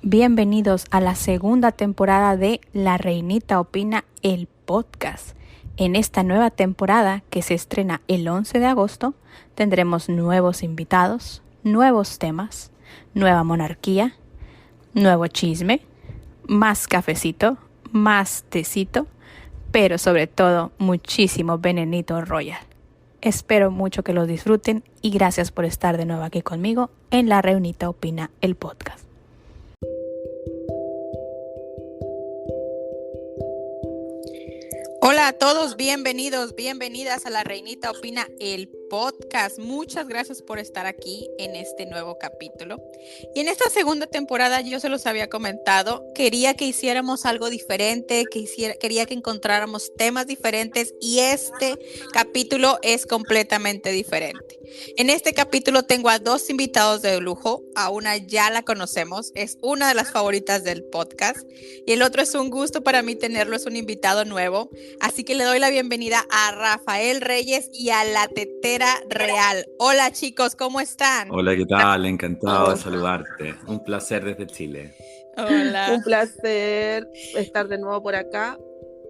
Bienvenidos a la segunda temporada de La Reinita Opina, el podcast. En esta nueva temporada, que se estrena el 11 de agosto, tendremos nuevos invitados, nuevos temas, nueva monarquía, nuevo chisme, más cafecito, más tecito, pero sobre todo muchísimo venenito royal. Espero mucho que lo disfruten y gracias por estar de nuevo aquí conmigo en La Reinita Opina, el podcast. Hola a todos, bienvenidos, bienvenidas a La Reinita Opina, el podcast. Muchas gracias por estar aquí en este nuevo capítulo. Y en esta segunda temporada, yo se los había comentado, quería que hiciéramos algo diferente, quería que encontráramos temas diferentes y este capítulo es completamente diferente. En este capítulo tengo a dos invitados de lujo, a una ya la conocemos, es una de las favoritas del podcast y el otro es un gusto para mí tenerlo, es un invitado nuevo. Así que le doy la bienvenida a Rafael Reyes y a la Tetera Real. Hola chicos, ¿cómo están? Hola, ¿qué tal? Encantado de saludarte. Un placer desde Chile. Hola. Un placer estar de nuevo por acá.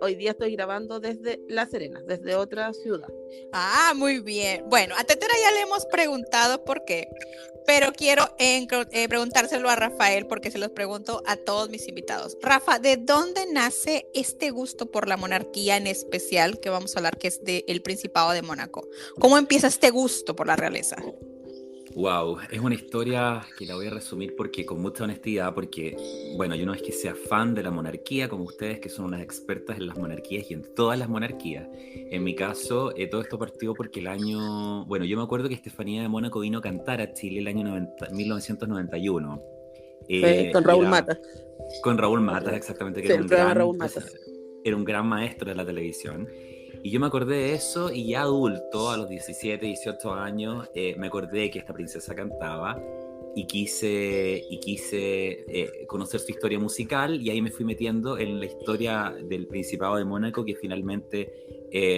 Hoy día estoy grabando desde La Serena, desde otra ciudad. Ah, muy bien. Bueno, a Tetera ya le hemos preguntado por qué, pero quiero preguntárselo a Rafael porque se los pregunto a todos mis invitados. Rafa, ¿de dónde nace este gusto por la monarquía en especial, que vamos a hablar, que es del Principado de Mónaco? ¿Cómo empieza este gusto por la realeza? Wow, es una historia que la voy a resumir con mucha honestidad, porque, bueno, yo no es que sea fan de la monarquía como ustedes, que son unas expertas en las monarquías y en todas las monarquías. En mi caso, todo esto partió porque yo me acuerdo que Estefanía de Mónaco vino a cantar a Chile el año 1991. Con Raúl Matas. Con Raúl Matas, exactamente, que sí, era un gran maestro de la televisión. Y yo me acordé de eso y ya adulto, a los 17, 18 años, me acordé que esta princesa cantaba y quise conocer su historia musical, y ahí me fui metiendo en la historia del Principado de Mónaco, que finalmente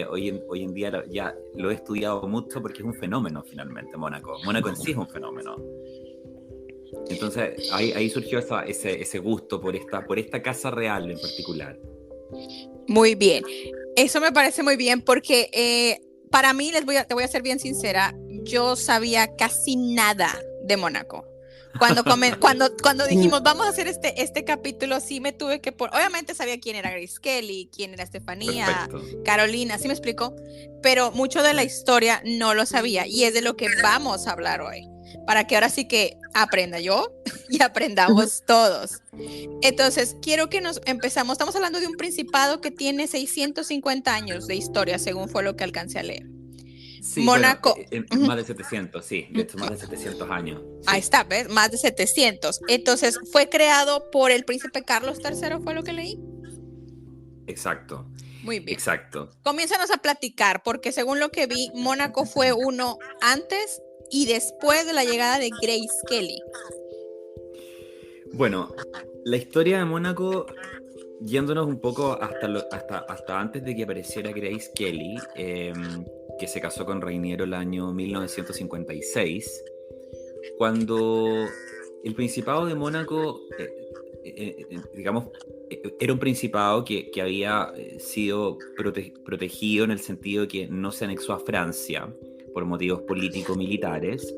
hoy en día ya lo he estudiado mucho porque es un fenómeno finalmente, Mónaco. Mónaco en sí es un fenómeno. Entonces ahí surgió ese gusto por esta casa real en particular. Muy bien. Eso me parece muy bien porque para mí, te voy a ser bien sincera, yo sabía casi nada de Mónaco. Cuando dijimos vamos a hacer este capítulo, sí me tuve que obviamente sabía quién era Grace Kelly, quién era Estefanía, Perfecto. Carolina, ¿sí me explico? Pero mucho de la historia no lo sabía y es de lo que vamos a hablar hoy, para que ahora sí que aprenda yo y aprendamos todos. Entonces, quiero que empezamos. Estamos hablando de un principado que tiene 650 años de historia, según fue lo que alcancé a leer. Sí, Mónaco. Más de 700, sí. De hecho, más de 700 años. Sí. Ahí está, ¿ves? Más de 700. Entonces, fue creado por el príncipe Carlos III, ¿fue lo que leí? Exacto. Muy bien. Exacto. Comiénzanos a platicar, porque según lo que vi, Mónaco fue uno antes y después de la llegada de Grace Kelly. Bueno, la historia de Mónaco, yéndonos un poco hasta antes de que apareciera Grace Kelly, que se casó con Rainiero el año 1956, cuando el Principado de Mónaco, era un principado que había sido protegido en el sentido de que no se anexó a Francia por motivos político-militares,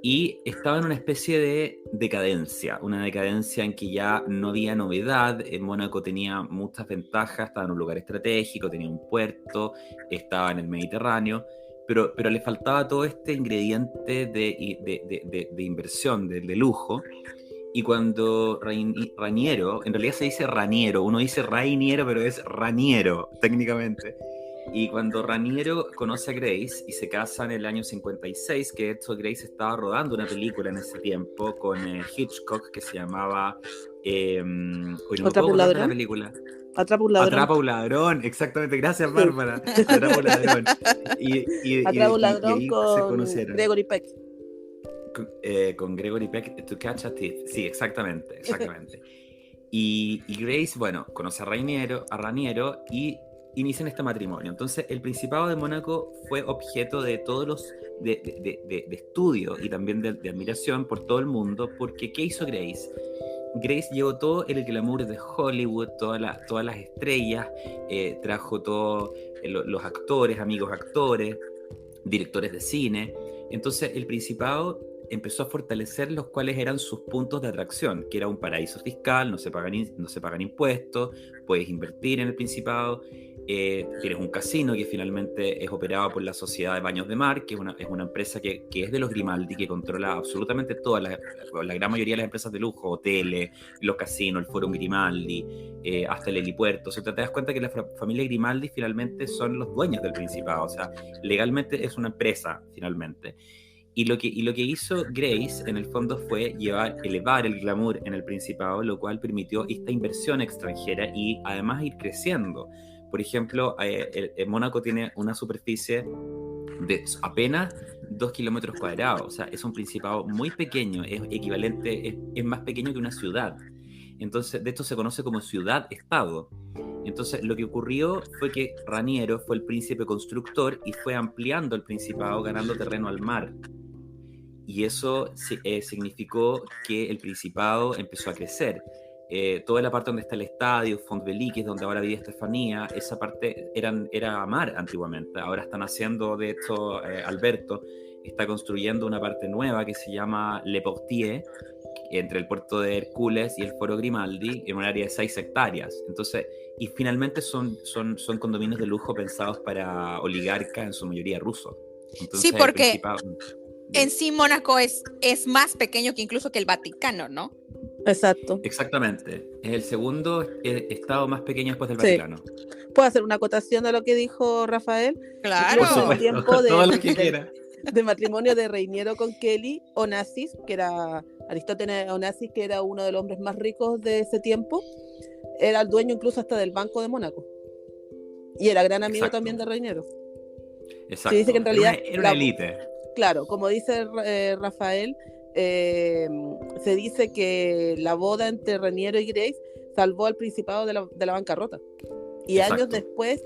y estaba en una especie de decadencia, una decadencia en que ya no había novedad. Mónaco tenía muchas ventajas, estaba en un lugar estratégico, tenía un puerto, estaba en el Mediterráneo, pero le faltaba todo este ingrediente de inversión, de lujo. Y cuando Raniero, en realidad se dice Raniero, uno dice Rainiero, pero es Raniero técnicamente. Y cuando Raniero conoce a Grace y se casan en el año 56, que de hecho Grace estaba rodando una película en ese tiempo con Hitchcock que se llamaba ¿Atrapa un ladrón? La película. Atrapa un ladrón. Atrapa un ladrón, exactamente, gracias Bárbara. Atrapa un ladrón. Atrapa un ladrón y con Gregory Peck. Con Gregory Peck, To Catch a Thief. Sí, exactamente. Y Grace, bueno, conoce a Raniero y inician este matrimonio. Entonces, el Principado de Mónaco fue objeto de todos los de estudio y también de admiración por todo el mundo, porque ¿qué hizo Grace? Grace llevó todo el glamour de Hollywood, todas las estrellas, trajo todos los actores, amigos actores, directores de cine. Entonces el Principado empezó a fortalecer los cuales eran sus puntos de atracción, que era un paraíso fiscal, no se pagan impuestos, puedes invertir en el Principado, tienes un casino que finalmente es operado por la Sociedad de Baños de Mar, que es una empresa que es de los Grimaldi, que controla absolutamente toda la gran mayoría de las empresas de lujo, hoteles, los casinos, el Forum Grimaldi, hasta el helipuerto. O sea, te das cuenta que la familia Grimaldi finalmente son los dueños del Principado, o sea, legalmente es una empresa finalmente. Y lo que hizo Grace, en el fondo, fue elevar el glamour en el Principado, lo cual permitió esta inversión extranjera y además ir creciendo. Por ejemplo, Mónaco tiene una superficie de apenas 2 kilómetros cuadrados. O sea, es un Principado muy pequeño, es equivalente, es más pequeño que una ciudad. Entonces, de esto se conoce como ciudad-estado. Entonces, lo que ocurrió fue que Raniero fue el príncipe constructor y fue ampliando el Principado, ganando terreno al mar. Y eso significó que el Principado empezó a crecer. Toda la parte donde está el estadio, Fontbellí, que es donde ahora vive Estefanía, esa parte era mar antiguamente. Ahora están haciendo, de hecho, Alberto está construyendo una parte nueva que se llama Le Portier, entre el puerto de Hércules y el Foro Grimaldi, en un área de 6 hectáreas. Entonces, y finalmente son condominios de lujo pensados para oligarcas, en su mayoría rusos. Entonces, sí, porque en sí Mónaco es más pequeño que incluso que el Vaticano, ¿no? Exacto. Exactamente. Es el segundo estado más pequeño después del Vaticano. ¿Puedo hacer una acotación de lo que dijo Rafael? Claro. Por supuesto, tiempo todo lo que quiera. De matrimonio de Reiniero con Kelly, Onassis, que era Aristóteles Onassis, que era uno de los hombres más ricos de ese tiempo, era el dueño incluso hasta del Banco de Mónaco. Y era gran amigo también de Reiniero. Exacto. Se dice que en realidad era una élite. Claro, como dice Rafael, se dice que la boda entre Raniero y Grace salvó al Principado de la bancarrota. Y años después,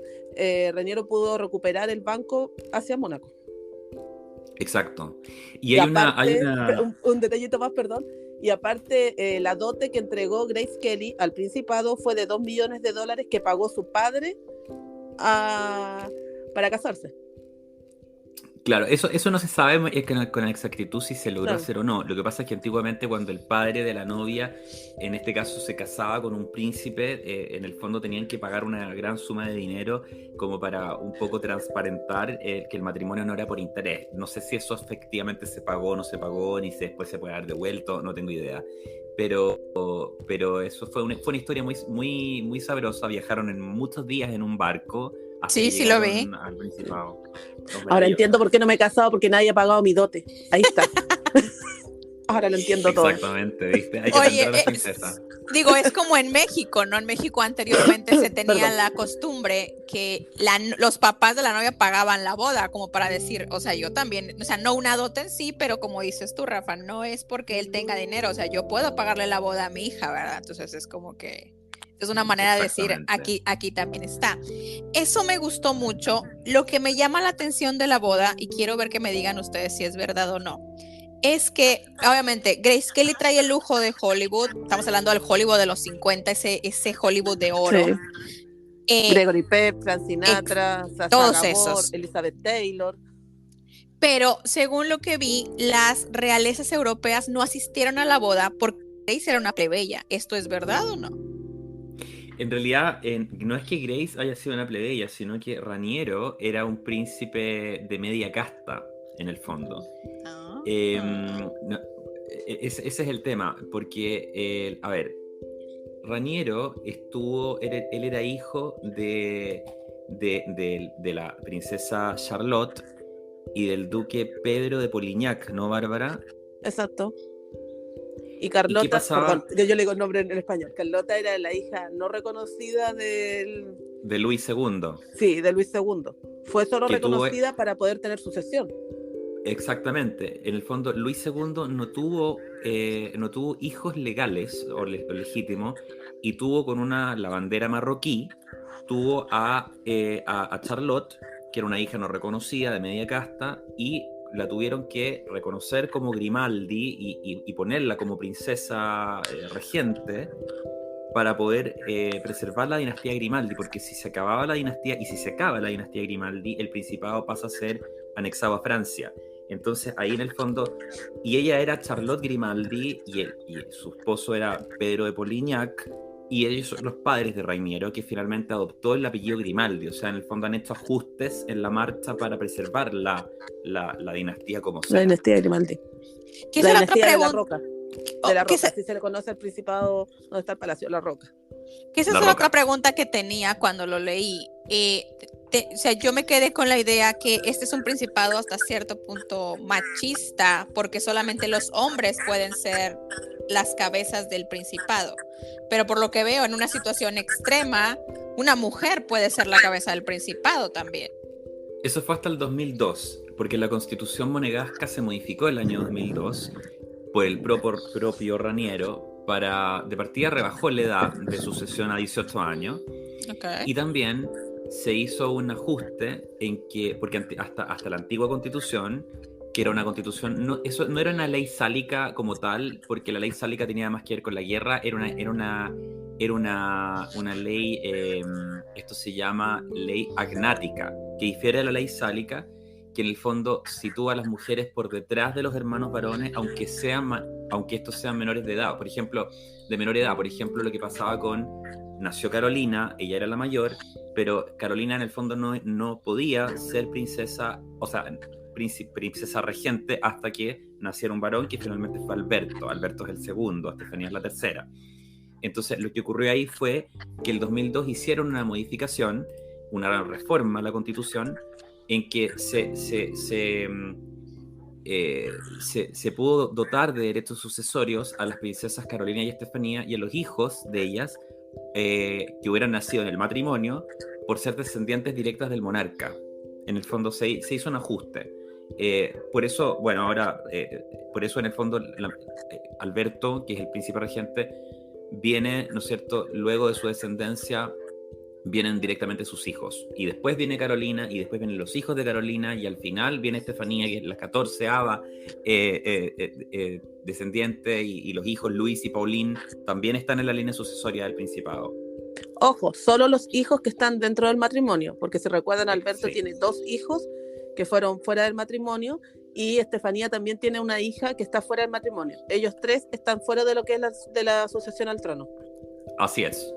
Raniero pudo recuperar el banco hacia Mónaco. Exacto. Y hay un detallito más, perdón. Y aparte, la dote que entregó Grace Kelly al Principado fue de $2 millones que pagó su padre para casarse. Claro, eso no se sabe con exactitud si se logró hacer o no. Lo que pasa es que antiguamente, cuando el padre de la novia, en este caso, se casaba con un príncipe, en el fondo tenían que pagar una gran suma de dinero como para un poco transparentar que el matrimonio no era por interés. No sé si eso efectivamente se pagó o no se pagó, ni si después se puede haber devuelto, no tengo idea. Pero eso fue una historia muy, muy, muy sabrosa. Viajaron en muchos días en un barco. Sí, lo vi. Al Principado. Ahora entiendo por qué no me he casado, porque nadie ha pagado mi dote. Ahí está. Ahora lo entiendo todo. Exactamente, ¿viste? Hay que atender a la princesa. Es como en México, ¿no? En México anteriormente se tenía la costumbre que los papás de la novia pagaban la boda, como para decir, o sea, yo también, o sea, no una dote en sí, pero como dices tú, Rafa, no es porque él tenga dinero, o sea, yo puedo pagarle la boda a mi hija, ¿verdad? Entonces es como que es una manera de decir, aquí también está. Eso me gustó mucho. Lo que me llama la atención de la boda, y quiero ver que me digan ustedes si es verdad o no, es que, obviamente, Grace Kelly trae el lujo de Hollywood. Estamos hablando del Hollywood de los 50, ese Hollywood de oro. Sí. Gregory Peck, Frank Sinatra, todos Gabor, esos. Elizabeth Taylor. Pero, según lo que vi, las realezas europeas no asistieron a la boda porque Grace era una plebeya. ¿Esto es verdad o no? En realidad, no es que Grace haya sido una plebeya, sino que Raniero era un príncipe de media casta, en el fondo. Ese es el tema, porque, a ver, Raniero él era hijo de la princesa Charlotte y del duque Pedro de Polignac, ¿no, Bárbara? Exacto. Y Carlota, perdón, yo le digo el nombre en español. Carlota era la hija no reconocida de Luis II. Sí, de Luis II. Fue solo reconocida para poder tener sucesión. Exactamente. En el fondo, Luis II no tuvo hijos legales o legítimos, y tuvo con la bandera marroquí, tuvo a Charlotte, que era una hija no reconocida de media casta, y la tuvieron que reconocer como Grimaldi y ponerla como princesa regente para poder preservar la dinastía Grimaldi, porque si se acababa la dinastía, y si se acaba la dinastía Grimaldi, el principado pasa a ser anexado a Francia. Entonces ahí en el fondo, y ella era Charlotte Grimaldi y su esposo era Pedro de Polignac, y ellos son los padres de Rainiero, que finalmente adoptó el apellido Grimaldi. O sea, en el fondo han hecho ajustes en la marcha para preservar la dinastía como sea. La dinastía Grimaldi. ¿Qué La es la otra dinastía de la pregunta? Roca. De la Roca, así se le conoce al principado donde está el Palacio, La Roca. Que esa La es la Roca. otra pregunta que tenía cuando lo leí. O sea, yo me quedé con la idea que este es un principado hasta cierto punto machista, porque solamente los hombres pueden ser las cabezas del principado. Pero por lo que veo, en una situación extrema, una mujer puede ser la cabeza del principado también. Eso fue hasta el 2002, porque la constitución monegasca se modificó el año 2002 por el propio Raniero. De partida rebajó la edad de sucesión a 18 años. Okay. Y también se hizo un ajuste en que, porque hasta la antigua constitución, que era una constitución, eso no era una ley sálica como tal, porque la ley sálica tenía más que ver con la guerra, era una ley, esto se llama ley agnática, que difiere de la ley sálica, que en el fondo sitúa a las mujeres por detrás de los hermanos varones, aunque estos sean menores de edad. Por ejemplo, de menor edad, por ejemplo, lo que pasaba nació Carolina, ella era la mayor, pero Carolina en el fondo no podía ser princesa, o sea, princesa regente hasta que naciera un varón, que finalmente fue Alberto. Alberto es el segundo, Estefanía es la tercera. Entonces lo que ocurrió ahí fue que el 2002 hicieron una modificación, una reforma a la Constitución, en que se pudo dotar de derechos sucesorios a las princesas Carolina y Estefanía y a los hijos de ellas que hubieran nacido en el matrimonio por ser descendientes directas del monarca. En el fondo se hizo un ajuste. Por eso, bueno, ahora, por eso en el fondo Alberto, que es el príncipe regente, viene, ¿no es cierto?, luego de su descendencia vienen directamente sus hijos, y después viene Carolina, y después vienen los hijos de Carolina, y al final viene Estefanía, que es la 14ª descendiente, y los hijos Luis y Pauline también están en la línea sucesoria del principado. Ojo, solo los hijos que están dentro del matrimonio, porque si recuerdan, Alberto tiene 2 hijos que fueron fuera del matrimonio, y Estefanía también tiene una hija que está fuera del matrimonio. Ellos 3 están fuera de lo que es de la sucesión al trono. Así es.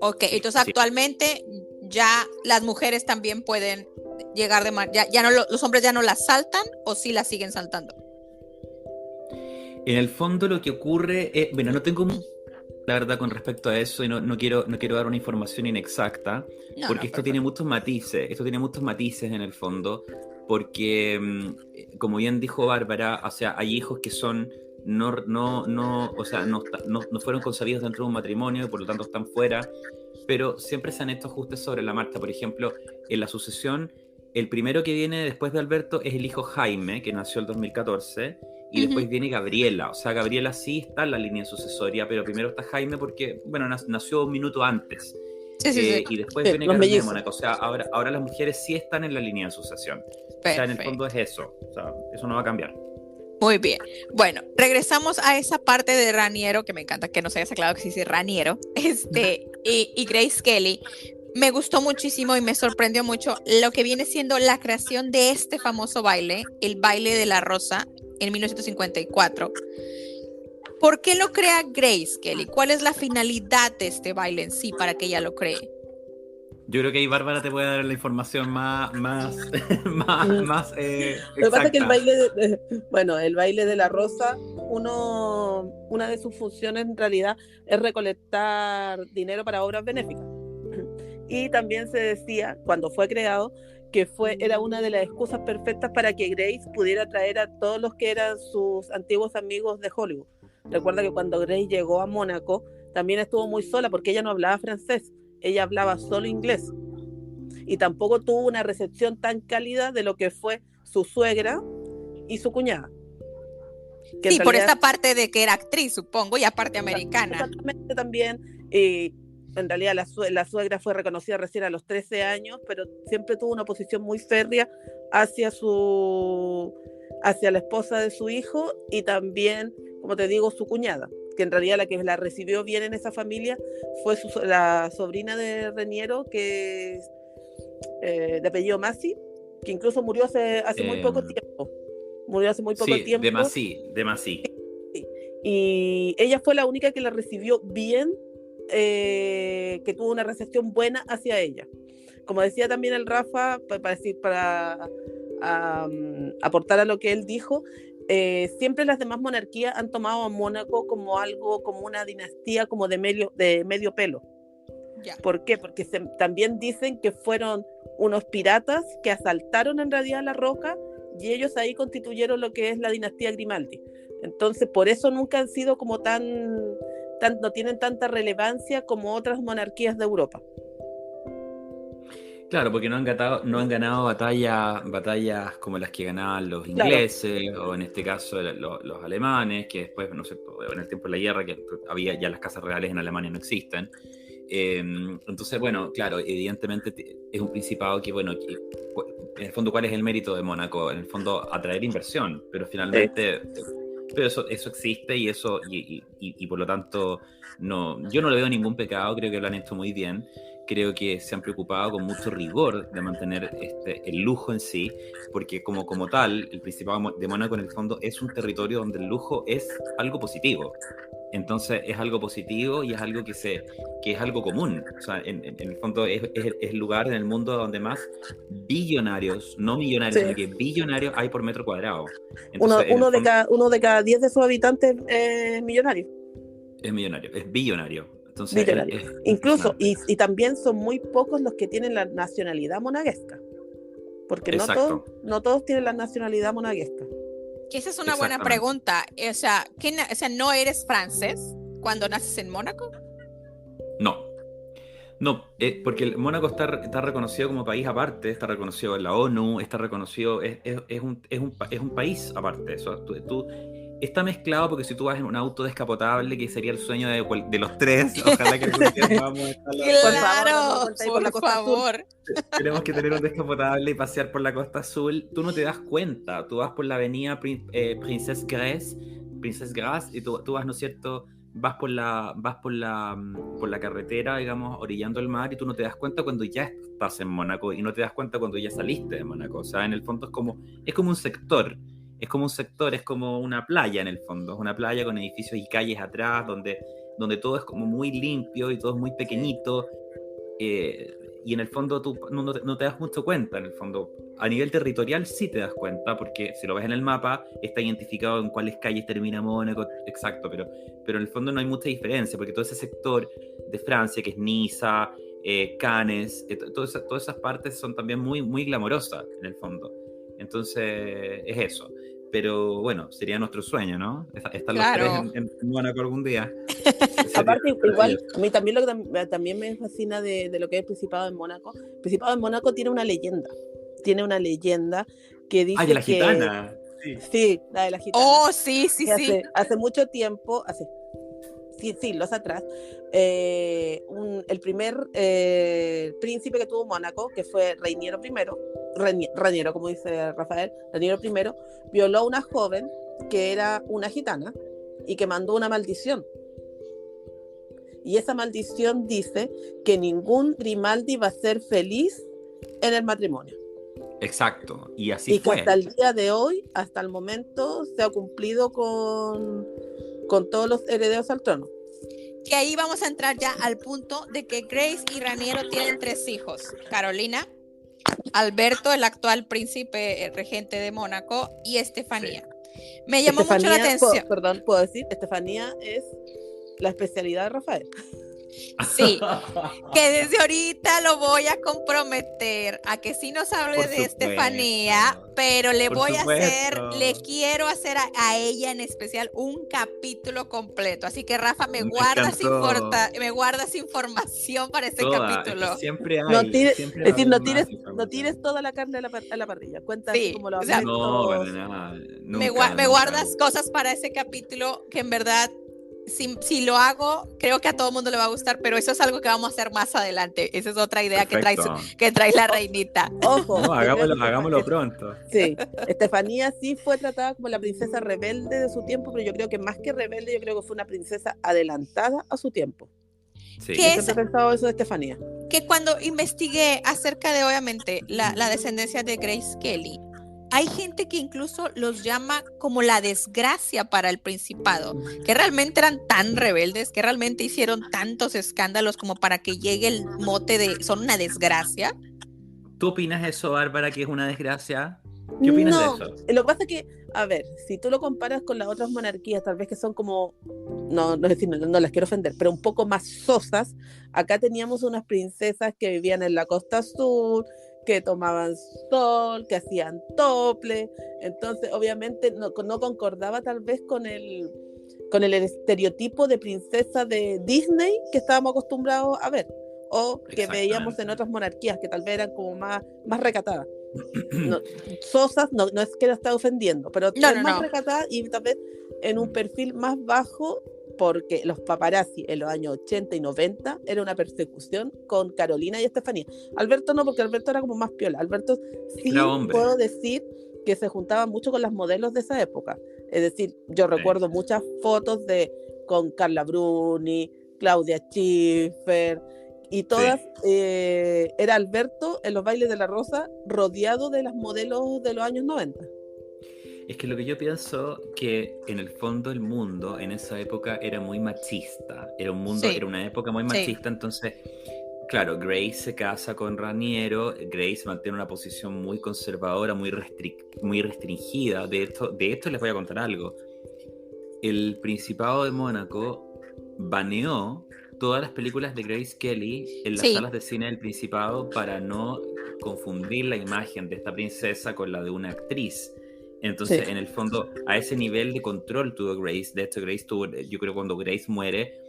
Ok, sí, entonces sí. Actualmente ya las mujeres también pueden llegar los hombres ya no las saltan, o sí las siguen saltando. En el fondo lo que ocurre es, bueno, no tengo la verdad con respecto a eso, y no quiero dar una información inexacta, porque esto tiene muchos matices, en el fondo, porque como bien dijo Bárbara, o sea, hay hijos que son no fueron concebidos dentro de un matrimonio y por lo tanto están fuera, pero siempre se han hecho ajustes sobre la marcha. Por ejemplo, en la sucesión, el primero que viene después de Alberto es el hijo Jaime, que nació el 2014, y después viene Gabriela. O sea, Gabriela sí está en la línea sucesoria, pero primero está Jaime porque, bueno, nació un minuto antes. Sí. Y después viene Carolina de Mónaco. O sea, ahora las mujeres sí están en la línea de sucesión. Perfecto. O sea, en el fondo es eso. O sea, eso no va a cambiar. Muy bien. Bueno, regresamos a esa parte de Raniero, que me encanta que nos hayas aclarado que se dice Raniero, y Grace Kelly. Me gustó muchísimo y me sorprendió mucho lo que viene siendo la creación de este famoso baile, el baile de la rosa, en 1954. ¿Por qué lo crea Grace Kelly? ¿Cuál es la finalidad de este baile en sí para que ella lo cree? Yo creo que ahí Bárbara te puede dar la información más Lo que pasa es que el baile de la rosa, una de sus funciones en realidad es recolectar dinero para obras benéficas. Y también se decía, cuando fue creado, que era una de las excusas perfectas para que Grace pudiera traer a todos los que eran sus antiguos amigos de Hollywood. Recuerda que cuando Grace llegó a Mónaco, también estuvo muy sola porque ella no hablaba francés. Ella hablaba solo inglés y tampoco tuvo una recepción tan cálida de lo que fue su suegra y su cuñada. Sí, realidad, por esta parte de que era actriz, supongo, y aparte americana. Exactamente también. En realidad la suegra fue reconocida recién a los 13 años, pero siempre tuvo una posición muy férrea hacia la esposa de su hijo y también, como te digo, su cuñada, que en realidad la que la recibió bien en esa familia fue la sobrina de Reniero, que es de apellido Masi, que incluso murió hace muy poco tiempo. Murió hace muy poco tiempo. De Masi. Y ella fue la única que la recibió bien, que tuvo una recepción buena hacia ella. Como decía también el Rafa, para aportar a lo que él dijo, siempre las demás monarquías han tomado a Mónaco como algo, como una dinastía como de medio pelo. Ya. ¿Por qué? Porque también dicen que fueron unos piratas que asaltaron en realidad la roca y ellos ahí constituyeron lo que es la dinastía Grimaldi. Entonces, por eso nunca han sido como no tienen tanta relevancia como otras monarquías de Europa. Claro, porque no han ganado batallas como las que ganaban los ingleses, claro, o en este caso los alemanes, que después, no sé, en el tiempo de la guerra, que había ya las casas reales en Alemania no existen. Entonces, bueno, claro, evidentemente es un principado que, bueno, en el fondo, ¿cuál es el mérito de Mónaco? En el fondo, atraer inversión, pero finalmente... Pero eso existe y por lo tanto yo no le veo ningún pecado, creo que lo han hecho muy bien, creo que se han preocupado con mucho rigor de mantener el lujo en sí, porque como tal, el Principado de Mónaco en el fondo es un territorio donde el lujo es algo positivo. Entonces es algo positivo y es algo que es algo común. O sea, en el fondo es el lugar en el mundo donde más billonarios, no millonarios, sino que billonarios hay por metro cuadrado. Entonces, uno de cada 10 de sus habitantes es millonario. Es millonario, es billonario. Entonces, billonario. Incluso, y también son muy pocos los que tienen la nacionalidad monegasca. Porque no todos tienen la nacionalidad monegasca. Esa es una buena pregunta. O sea, ¿no eres francés cuando naces en Mónaco? No, porque el Mónaco está reconocido como país aparte, está reconocido en la ONU, está reconocido, es un país aparte. Eso, tú está mezclado, porque si tú vas en un auto descapotable, que sería el sueño de los tres, ojalá que algún día podamos Claro, por favor. Tenemos que tener un descapotable y pasear por la Costa Azul. Tú no te das cuenta, tú vas por la avenida Princess Grace, y tú vas, ¿no es cierto?, vas por la carretera, digamos, orillando el mar, y tú no te das cuenta cuando ya estás en Mónaco, y no te das cuenta cuando ya saliste de Mónaco. O sea, en el fondo es como un sector. Es como una playa en el fondo, es una playa con edificios y calles atrás, donde todo es como muy limpio y todo es muy pequeñito, y en el fondo tú no te das mucho cuenta. En el fondo, a nivel territorial sí te das cuenta, porque si lo ves en el mapa, está identificado en cuáles calles termina Mónaco, exacto, pero en el fondo no hay mucha diferencia, porque todo ese sector de Francia, que es Niza, Cannes, todas esas partes son también muy, muy glamorosas en el fondo. Entonces, es eso. Pero bueno, sería nuestro sueño, ¿no? Estar claro. Los tres en Mónaco algún día. Aparte, igual, a mí también lo que también me fascina de lo que es el Principado de Mónaco. El Principado de Mónaco tiene una leyenda. Tiene una leyenda que dice de la gitana. Sí, la de la gitana. Oh, sí. Hace mucho tiempo, hace siglos atrás, el primer príncipe que tuvo Mónaco, que fue Raniero, como dice Rafael, Raniero I, violó a una joven que era una gitana y que mandó una maldición. Y esa maldición dice que ningún Grimaldi va a ser feliz en el matrimonio. Exacto, y así fue. Y que hasta el día de hoy, hasta el momento, se ha cumplido con todos los herederos al trono. Que ahí vamos a entrar ya al punto de que Grace y Raniero tienen 3 hijos: Carolina, Alberto, el actual príncipe regente de Mónaco, y Estefanía. Sí. Me llamó mucho la atención. ¿Puedo decir? Estefanía es la especialidad de Rafael. Sí, que desde ahorita lo voy a comprometer a que sí nos hable de Estefanía, pero le quiero hacer a ella en especial un capítulo completo. Así que Rafa, me guardas información para ese capítulo. Siempre hay. No tires toda la carne a la parrilla. Cuenta sí, como lo o sea, no, para nada. Me guardas cosas para ese capítulo que en verdad si lo hago, creo que a todo el mundo le va a gustar, pero eso es algo que vamos a hacer más adelante. Esa es otra idea que trae la reinita. Ojo, no, hagámoslo pronto. Sí, Estefanía sí fue tratada como la princesa rebelde de su tiempo, pero yo creo que más que rebelde, yo creo que fue una princesa adelantada a su tiempo. Sí. Yo siempre he pensado eso de Estefanía. Que cuando investigué acerca de, obviamente, la descendencia de Grace Kelly, hay gente que incluso los llama como la desgracia para el principado, que realmente eran tan rebeldes, que realmente hicieron tantos escándalos como para que llegue el mote de son una desgracia. ¿Tú opinas eso, Bárbara, que es una desgracia? ¿Qué opinas de eso? Lo que pasa es que, a ver, si tú lo comparas con las otras monarquías, tal vez que son como, no las quiero ofender, pero un poco más sosas, acá teníamos unas princesas que vivían en la costa sur, que tomaban sol, que hacían tople, entonces obviamente no concordaba tal vez con el estereotipo de princesa de Disney que estábamos acostumbrados a ver, o que veíamos en otras monarquías que tal vez eran como más recatadas. No, sosas, no es que la está ofendiendo, pero más recatada y tal vez en un perfil más bajo, porque los paparazzi en los años 80 y 90 era una persecución con Carolina y Estefanía. Alberto no, porque Alberto era como más piola. Alberto sí puedo decir que se juntaba mucho con las modelos de esa época. Es decir, yo recuerdo muchas fotos con Carla Bruni, Claudia Schiffer, y todas, era Alberto en los bailes de la Rosa rodeado de las modelos de los años 90. Es que lo que yo pienso que en el fondo el mundo en esa época era muy machista, era una época muy machista, entonces, claro, Grace se casa con Raniero, Grace mantiene una posición muy conservadora, muy restringida. De esto les voy a contar algo. El Principado de Mónaco baneó todas las películas de Grace Kelly en las salas de cine del Principado para no confundir la imagen de esta princesa con la de una actriz. Entonces, en el fondo, a ese nivel de control tuvo Grace. De hecho, yo creo que cuando Grace muere,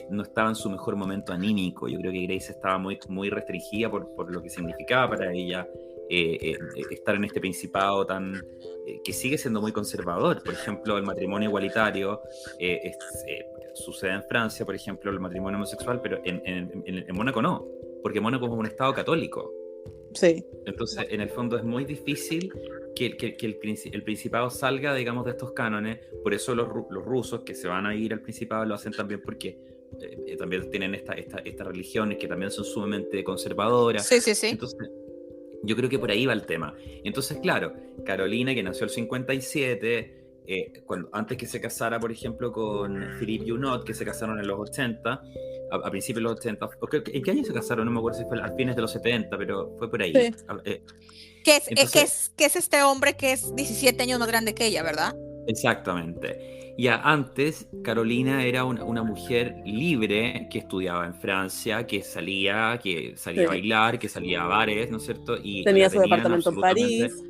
no estaba en su mejor momento anímico. Yo creo que Grace estaba muy, muy restringida por lo que significaba para ella estar en este principado que sigue siendo muy conservador. Por ejemplo, el matrimonio igualitario sucede en Francia, por ejemplo, el matrimonio homosexual, pero en Mónaco no, porque Mónaco es un estado católico. Sí. Entonces, en el fondo es muy difícil que el Principado salga, digamos, de estos cánones. Por eso los rusos que se van a ir al Principado lo hacen también porque también tienen estas religiones que también son sumamente conservadoras. Sí. Entonces, yo creo que por ahí va el tema. Entonces, claro, Carolina, que nació el 57, antes que se casara, por ejemplo, con Philippe Junot, que se casaron en los 80, a principios de los 80. ¿En qué año se casaron? No me acuerdo si fue a fines de los 70, pero fue por ahí. Sí. ¿Qué es este hombre que es 17 años más grande que ella, verdad? Exactamente. Ya antes, Carolina era una mujer libre que estudiaba en Francia, que salía a bailar, que salía a bares, ¿no es cierto? Y tenía su departamento en París.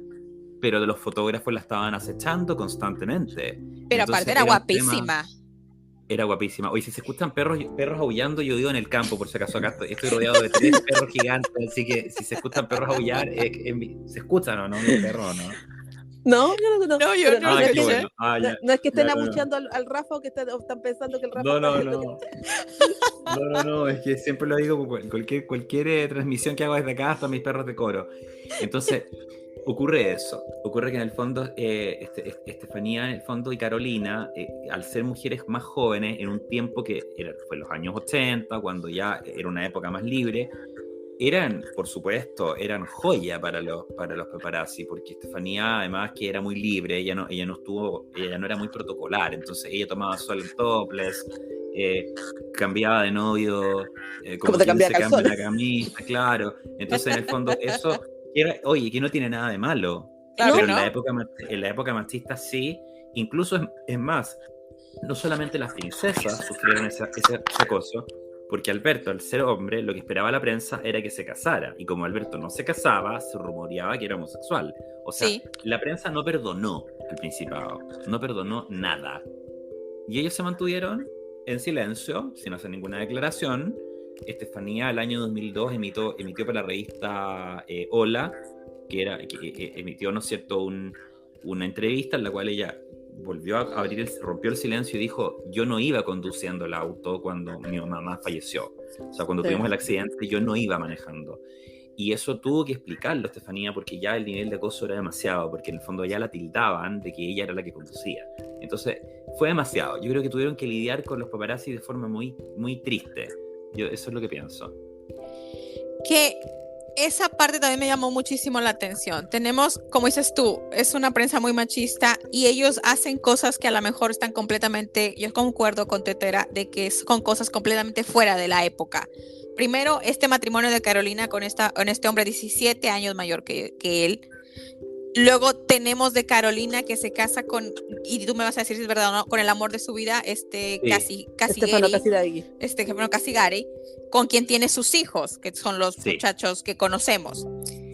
Pero de los fotógrafos la estaban acechando constantemente. Pero entonces, aparte era guapísima. Era guapísima. Oye, si se escuchan perros aullando, yo vivo en el campo, por si acaso. Acá estoy rodeado de 3 perros gigantes, así que si se escuchan perros aullar, ¿se escuchan o no? ¿Un perro o no? No, yo no. Yo no lo sé. No es que estén abucheando al Rafa o que están pensando que el Rafa No, es que siempre lo digo, cualquier transmisión que hago desde acá, hasta mis perros de coro. Entonces, ocurre eso. Ocurre que en el fondo, Estefanía en el fondo y Carolina, al ser mujeres más jóvenes, en un tiempo que fue los años 80, cuando ya era una época más libre, por supuesto, eran joya para los paparazzi, porque Estefanía, además que era muy libre, ella no era muy protocolar, entonces ella tomaba sol en topless, cambiaba de novio, como te cambia la camisa, claro. Entonces, en el fondo, eso, que no tiene nada de malo, claro, pero ¿no? en la época machista sí, incluso es más, no solamente las princesas sufrieron ese acoso, porque Alberto, al ser hombre, lo que esperaba la prensa era que se casara. Y como Alberto no se casaba, se rumoreaba que era homosexual. O sea, la prensa no perdonó al Principado. No perdonó nada. Y ellos se mantuvieron en silencio, sin hacer ninguna declaración. Estefanía, el año 2002, emitió para la revista Hola, que emitió, ¿no es cierto?, una entrevista en la cual ella volvió a rompió el silencio y dijo, yo no iba conduciendo el auto cuando mi mamá falleció. O sea, cuando tuvimos el accidente, yo no iba manejando. Y eso tuvo que explicarlo Estefanía, porque ya el nivel de acoso era demasiado, porque en el fondo ya la tildaban de que ella era la que conducía. Entonces, fue demasiado. Yo creo que tuvieron que lidiar con los paparazzi de forma muy, muy triste. Eso es lo que pienso. Que esa parte también me llamó muchísimo la atención. Tenemos, como dices tú, es una prensa muy machista y ellos hacen cosas que a lo mejor están completamente, yo concuerdo con Tetera, de que son cosas completamente fuera de la época. Primero, este matrimonio de Carolina con este hombre 17 años mayor que él. Luego tenemos de Carolina que se casa con, y tú me vas a decir si es verdad o no, con el amor de su vida, Stefano Casigari, con quien tiene sus hijos, que son los muchachos que conocemos.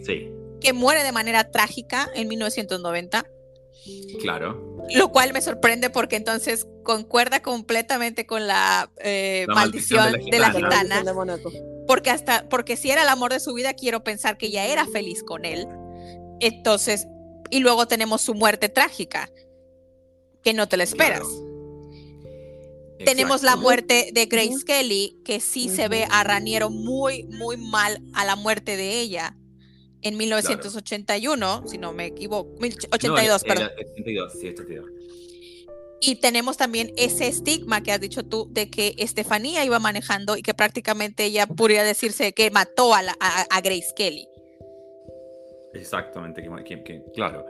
Sí. Que muere de manera trágica en 1990. Claro. Lo cual me sorprende porque entonces concuerda completamente con la maldición de la gitana. Porque si era el amor de su vida, quiero pensar que ella era feliz con él. Entonces, y luego tenemos su muerte trágica, que no te la esperas. Claro. Tenemos la muerte de Grace Kelly, que sí se ve a Raniero muy, muy mal a la muerte de ella en 1981, si no me equivoco, 82, perdón. 82, sí, 82. Y tenemos también ese estigma que has dicho tú de que Estefanía iba manejando y que prácticamente ella podría decirse que mató a Grace Kelly. Exactamente, claro.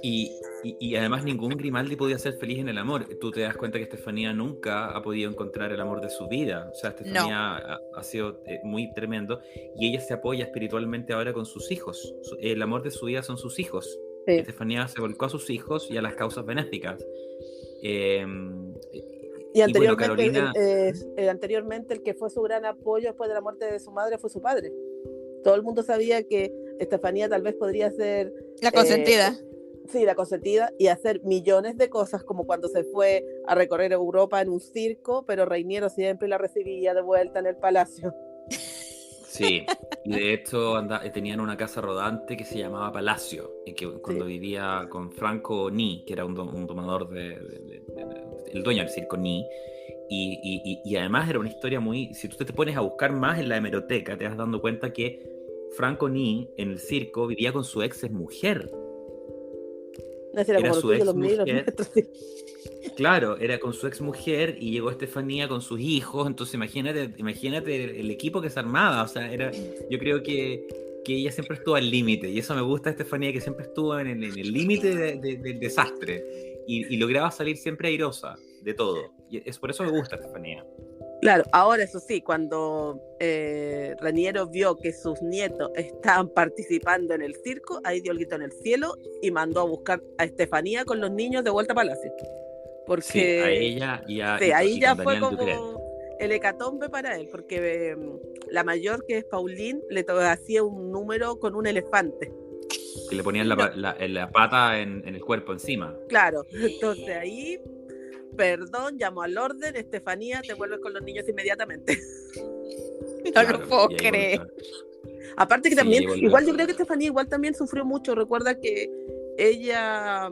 Y además ningún Grimaldi podía ser feliz en el amor. Tú te das cuenta que Estefanía nunca ha podido encontrar el amor de su vida. O sea, Estefanía ha sido muy tremendo. Y ella se apoya espiritualmente ahora con sus hijos. El amor de su vida son sus hijos. Sí. Estefanía se volcó a sus hijos y a las causas benéficas. Y anteriormente, anteriormente el que fue su gran apoyo después de la muerte de su madre fue su padre. Todo el mundo sabía que Estefanía tal vez podría ser la consentida. Sí, la consentida, y hacer millones de cosas, como cuando se fue a recorrer Europa en un circo, pero Reiniero siempre la recibía de vuelta en el palacio. Sí, y de hecho tenían una casa rodante que se llamaba Palacio, cuando vivía con Franco Ni, que era un domador el dueño del circo Ni. Y además era una historia muy... Si tú te pones a buscar más en la hemeroteca, te vas dando cuenta que Franco Ni en el circo vivía con su ex mujer. Era su ex mujer. Claro, era con su ex mujer y llegó Estefanía con sus hijos. Entonces imagínate el equipo que se armaba. O sea, yo creo que ella siempre estuvo al límite. Y eso me gusta de Estefanía, que siempre estuvo en el límite del desastre. Y lograba salir siempre airosa de todo. Y es por eso me gusta Estefanía. Claro, ahora eso sí, cuando Raniero vio que sus nietos estaban participando en el circo, ahí dio el grito en el cielo y mandó a buscar a Estefanía con los niños de vuelta a Palacio. Porque sí, a ella ahí ya fue como el hecatombe para él, porque la mayor, que es Pauline, le hacía un número con un elefante. Que le ponían la pata en el cuerpo encima. Claro, entonces ahí... Perdón, llamo al orden, Estefanía, te vuelves con los niños inmediatamente. No lo puedo creer. Aparte que también, igual yo creo que Estefanía igual también sufrió mucho. Recuerda que ella,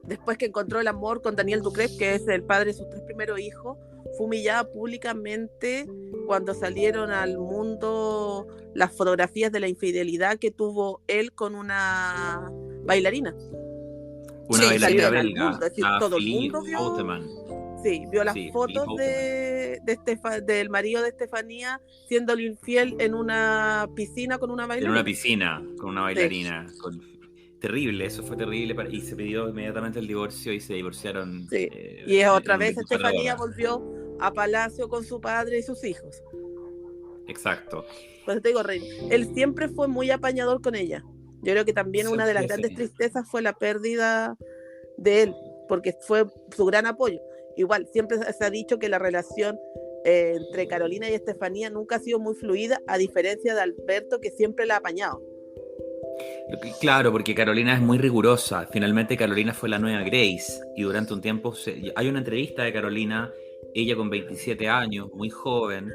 después que encontró el amor con Daniel Ducret, que es el padre de sus 3 primeros hijos, fue humillada públicamente cuando salieron al mundo las fotografías de la infidelidad que tuvo él con una bailarina. Una bailarina belga, es decir, todo el mundo vio, vio las fotos del marido de Estefanía siéndole infiel en una piscina con una bailarina. En una piscina con una bailarina. Terrible, eso fue terrible. Y se pidió inmediatamente el divorcio y se divorciaron. Sí. Y otra vez Estefanía volvió a Palacio con su padre y sus hijos. Exacto. Pues te digo, Rey, él siempre fue muy apañador con ella. Yo creo que también una de las grandes tristezas fue la pérdida de él, porque fue su gran apoyo. Igual, siempre se ha dicho que la relación entre Carolina y Estefanía nunca ha sido muy fluida, a diferencia de Alberto, que siempre la ha apañado. Claro, porque Carolina es muy rigurosa. Finalmente Carolina fue la nueva Grace, y durante un tiempo hay una entrevista de Carolina, ella con 27 años, muy joven,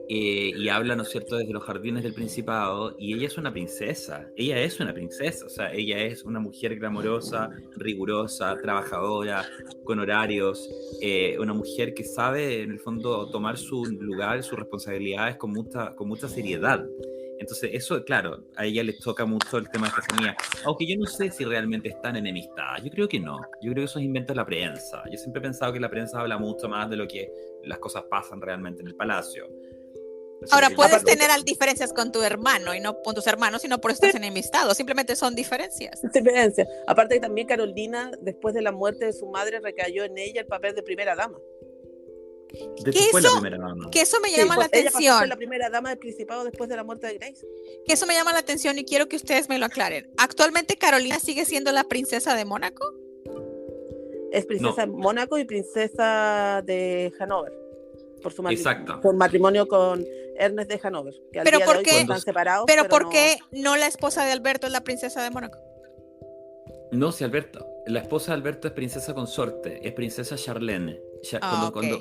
y habla, ¿no es cierto?, desde los jardines del Principado, y ella es una princesa, o sea, ella es una mujer glamorosa, rigurosa, trabajadora, con horarios, una mujer que sabe, en el fondo, tomar su lugar, sus responsabilidades con mucha seriedad. Entonces, eso, claro, a ella les toca mucho el tema de Estefanía, aunque yo no sé si realmente están enemistadas, yo creo que no, yo creo que eso es invento de la prensa, yo siempre he pensado que la prensa habla mucho más de lo que las cosas pasan realmente en el palacio. Ahora, puedes tener diferencias con tu hermano y no con tus hermanos, sino por eso estás enemistado. Simplemente son diferencias. Diferencias. Aparte que también Carolina, después de la muerte de su madre, recayó en ella el papel de primera dama. Fue la primera dama. Que eso me llama la atención. Ella pasó a ser la primera dama del Principado después de la muerte de Grace. Que eso me llama la atención y quiero que ustedes me lo aclaren. ¿Actualmente Carolina sigue siendo la princesa de Mónaco? Es princesa de Mónaco y princesa de Hannover. Por su matrimonio con Ernest de Hannover, que al día de hoy están separados. Pero ¿por qué no la esposa de Alberto es la princesa de Mónaco? No, si la esposa de Alberto es princesa consorte, es princesa Charlene.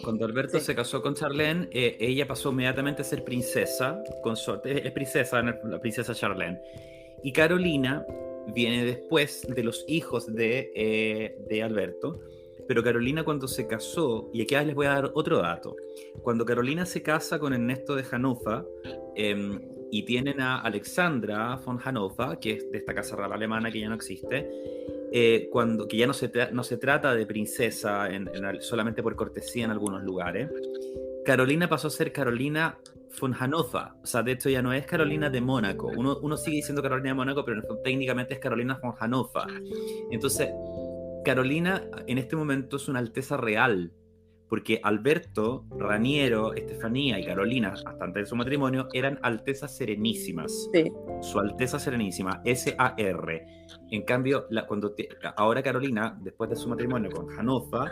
Cuando Alberto se casó con Charlene, ella pasó inmediatamente a ser princesa consorte, es princesa, la princesa Charlene. Y Carolina viene después de los hijos de Alberto. Pero Carolina, cuando se casó, y aquí les voy a dar otro dato, cuando Carolina se casa con Ernesto de Hannover, y tienen a Alexandra von Hannover, que es de esta casa real alemana que ya no existe, que ya no se trata de princesa solamente por cortesía en algunos lugares, Carolina pasó a ser Carolina von Hannover. O sea, de hecho ya no es Carolina de Mónaco. Uno sigue diciendo Carolina de Mónaco, pero técnicamente es Carolina von Hannover. Entonces, Carolina en este momento es una alteza real, porque Alberto, Raniero, Estefanía y Carolina, hasta antes de su matrimonio, eran altezas serenísimas. Sí. Su Alteza Serenísima, SAR. En cambio, ahora Carolina, después de su matrimonio con Hannover,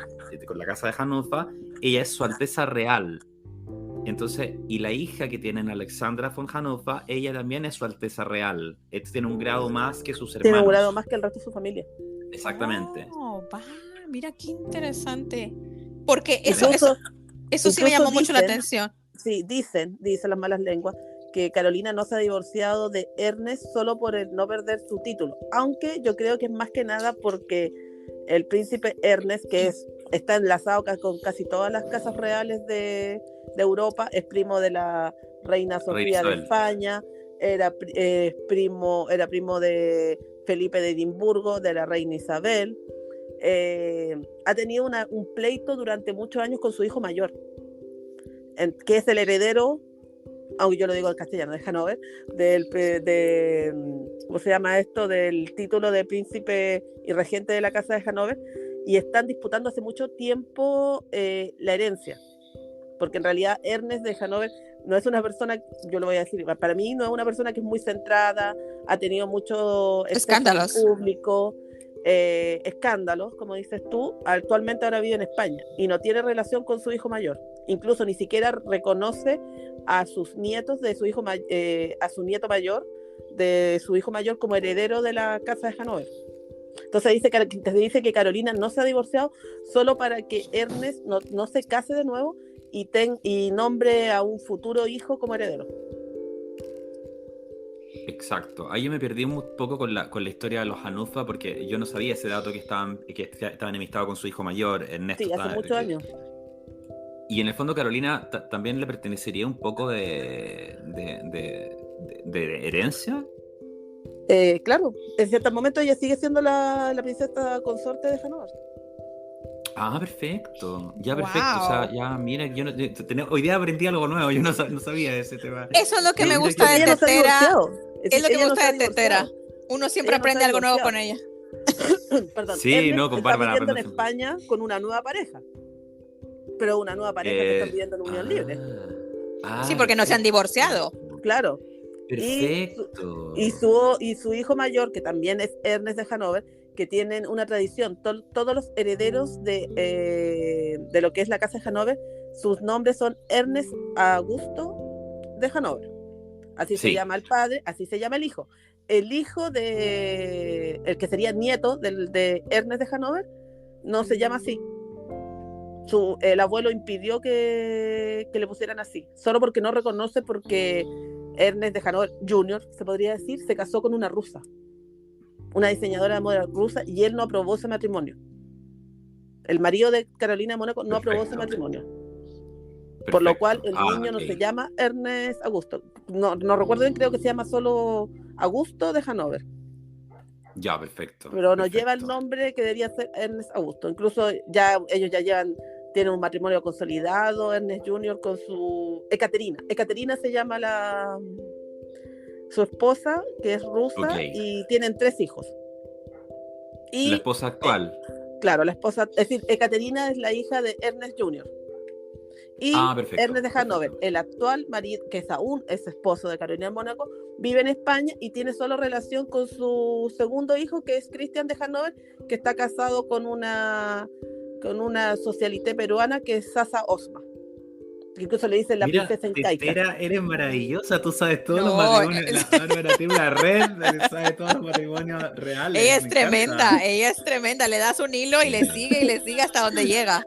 con la casa de Hannover, ella es su Alteza Real. Entonces, y la hija que tienen, Alexandra von Hannover, ella también es su Alteza Real. Esto tiene un grado más que sus hermanos. Tiene un grado más que el resto de su familia. Exactamente. Mira qué interesante. Porque eso sí me llamó mucho la atención. Sí, dicen las malas lenguas, que Carolina no se ha divorciado de Ernest solo por el no perder su título. Aunque yo creo que es más que nada porque el príncipe Ernest, que está enlazado con casi todas las casas reales de Europa, es primo de la reina Sofía de España, era primo de Felipe de Edimburgo, de la reina Isabel. Ha tenido un pleito durante muchos años con su hijo mayor, que es el heredero, aunque yo lo digo en castellano, de Hannover, ¿cómo se llama esto? Del título de príncipe y regente de la casa de Hannover, y están disputando hace mucho tiempo la herencia, porque en realidad Ernest de Hannover no es una persona, yo lo voy a decir, para mí no es una persona que es muy centrada, ha tenido muchos escándalos públicos, escándalos, como dices tú. Actualmente ahora vive en España y no tiene relación con su hijo mayor, incluso ni siquiera reconoce a sus nietos de su hijo a su nieto mayor de su hijo mayor como heredero de la casa de Hannover. Entonces dice que Carolina no se ha divorciado solo para que Ernest no se case de nuevo y nombre a un futuro hijo como heredero. Exacto. Ahí yo me perdí un poco con la historia de los Hannover, porque yo no sabía ese dato que estaban enemistados con su hijo mayor, Ernesto. Sí, hace muchos años. Y en el fondo Carolina también le pertenecería un poco de herencia. Claro, en cierto momento ella sigue siendo la princesa consorte de Hannover. Ah, perfecto. Ya, perfecto. Wow. O sea, ya, mira, hoy día aprendí algo nuevo, yo no sabía de ese tema. Eso es lo que me gusta de Tetera. Es lo que me gusta de Tetera. Uno siempre aprende algo nuevo con ella. Perdón. Sí, Ernest no, con Bárbara. Está viviendo en España con una nueva pareja. Pero una nueva pareja que está viviendo en unión libre. Sí, porque no se han divorciado. Claro. Perfecto. Y su hijo mayor, que también es Ernest de Hannover, que tienen una tradición. Todos los herederos de lo que es la casa de Hannover, sus nombres son Ernest Augusto de Hannover. Así se llama el padre, así se llama el hijo. El hijo el que sería nieto de Ernest de Hannover, no se llama así. el abuelo impidió que le pusieran así, solo porque no reconoce, porque Ernest de Hanover Jr., se podría decir, se casó con una rusa, una diseñadora de moda rusa, y él no aprobó ese matrimonio. El marido de Carolina de Mónaco no aprobó ese matrimonio. Perfecto. Por lo cual el niño no se llama Ernest Augusto. No recuerdo bien, creo que se llama solo Augusto de Hanover. Ya, perfecto. Pero no lleva el nombre que debería ser Ernest Augusto. Incluso ellos ya tienen un matrimonio consolidado, Ernest Jr. con su Ekaterina. Ekaterina se llama su esposa, que es rusa, y tienen 3 hijos. Y, la esposa actual. Claro, la esposa, es decir, Ekaterina es la hija de Ernest Jr. Y Ernest de Hanover, el actual marido, que es aún es esposo de Carolina de Mónaco, vive en España y tiene solo relación con su segundo hijo, que es Christian de Hanover, que está casado con una socialité peruana, que es Sasa Osma, que incluso le dicen la princesa incaica. Eres maravillosa, tú sabes todos los matrimonios, la Bárbara tiene una red, sabes todos los matrimonios reales. Ella es tremenda, le das un hilo y le sigue hasta donde llega.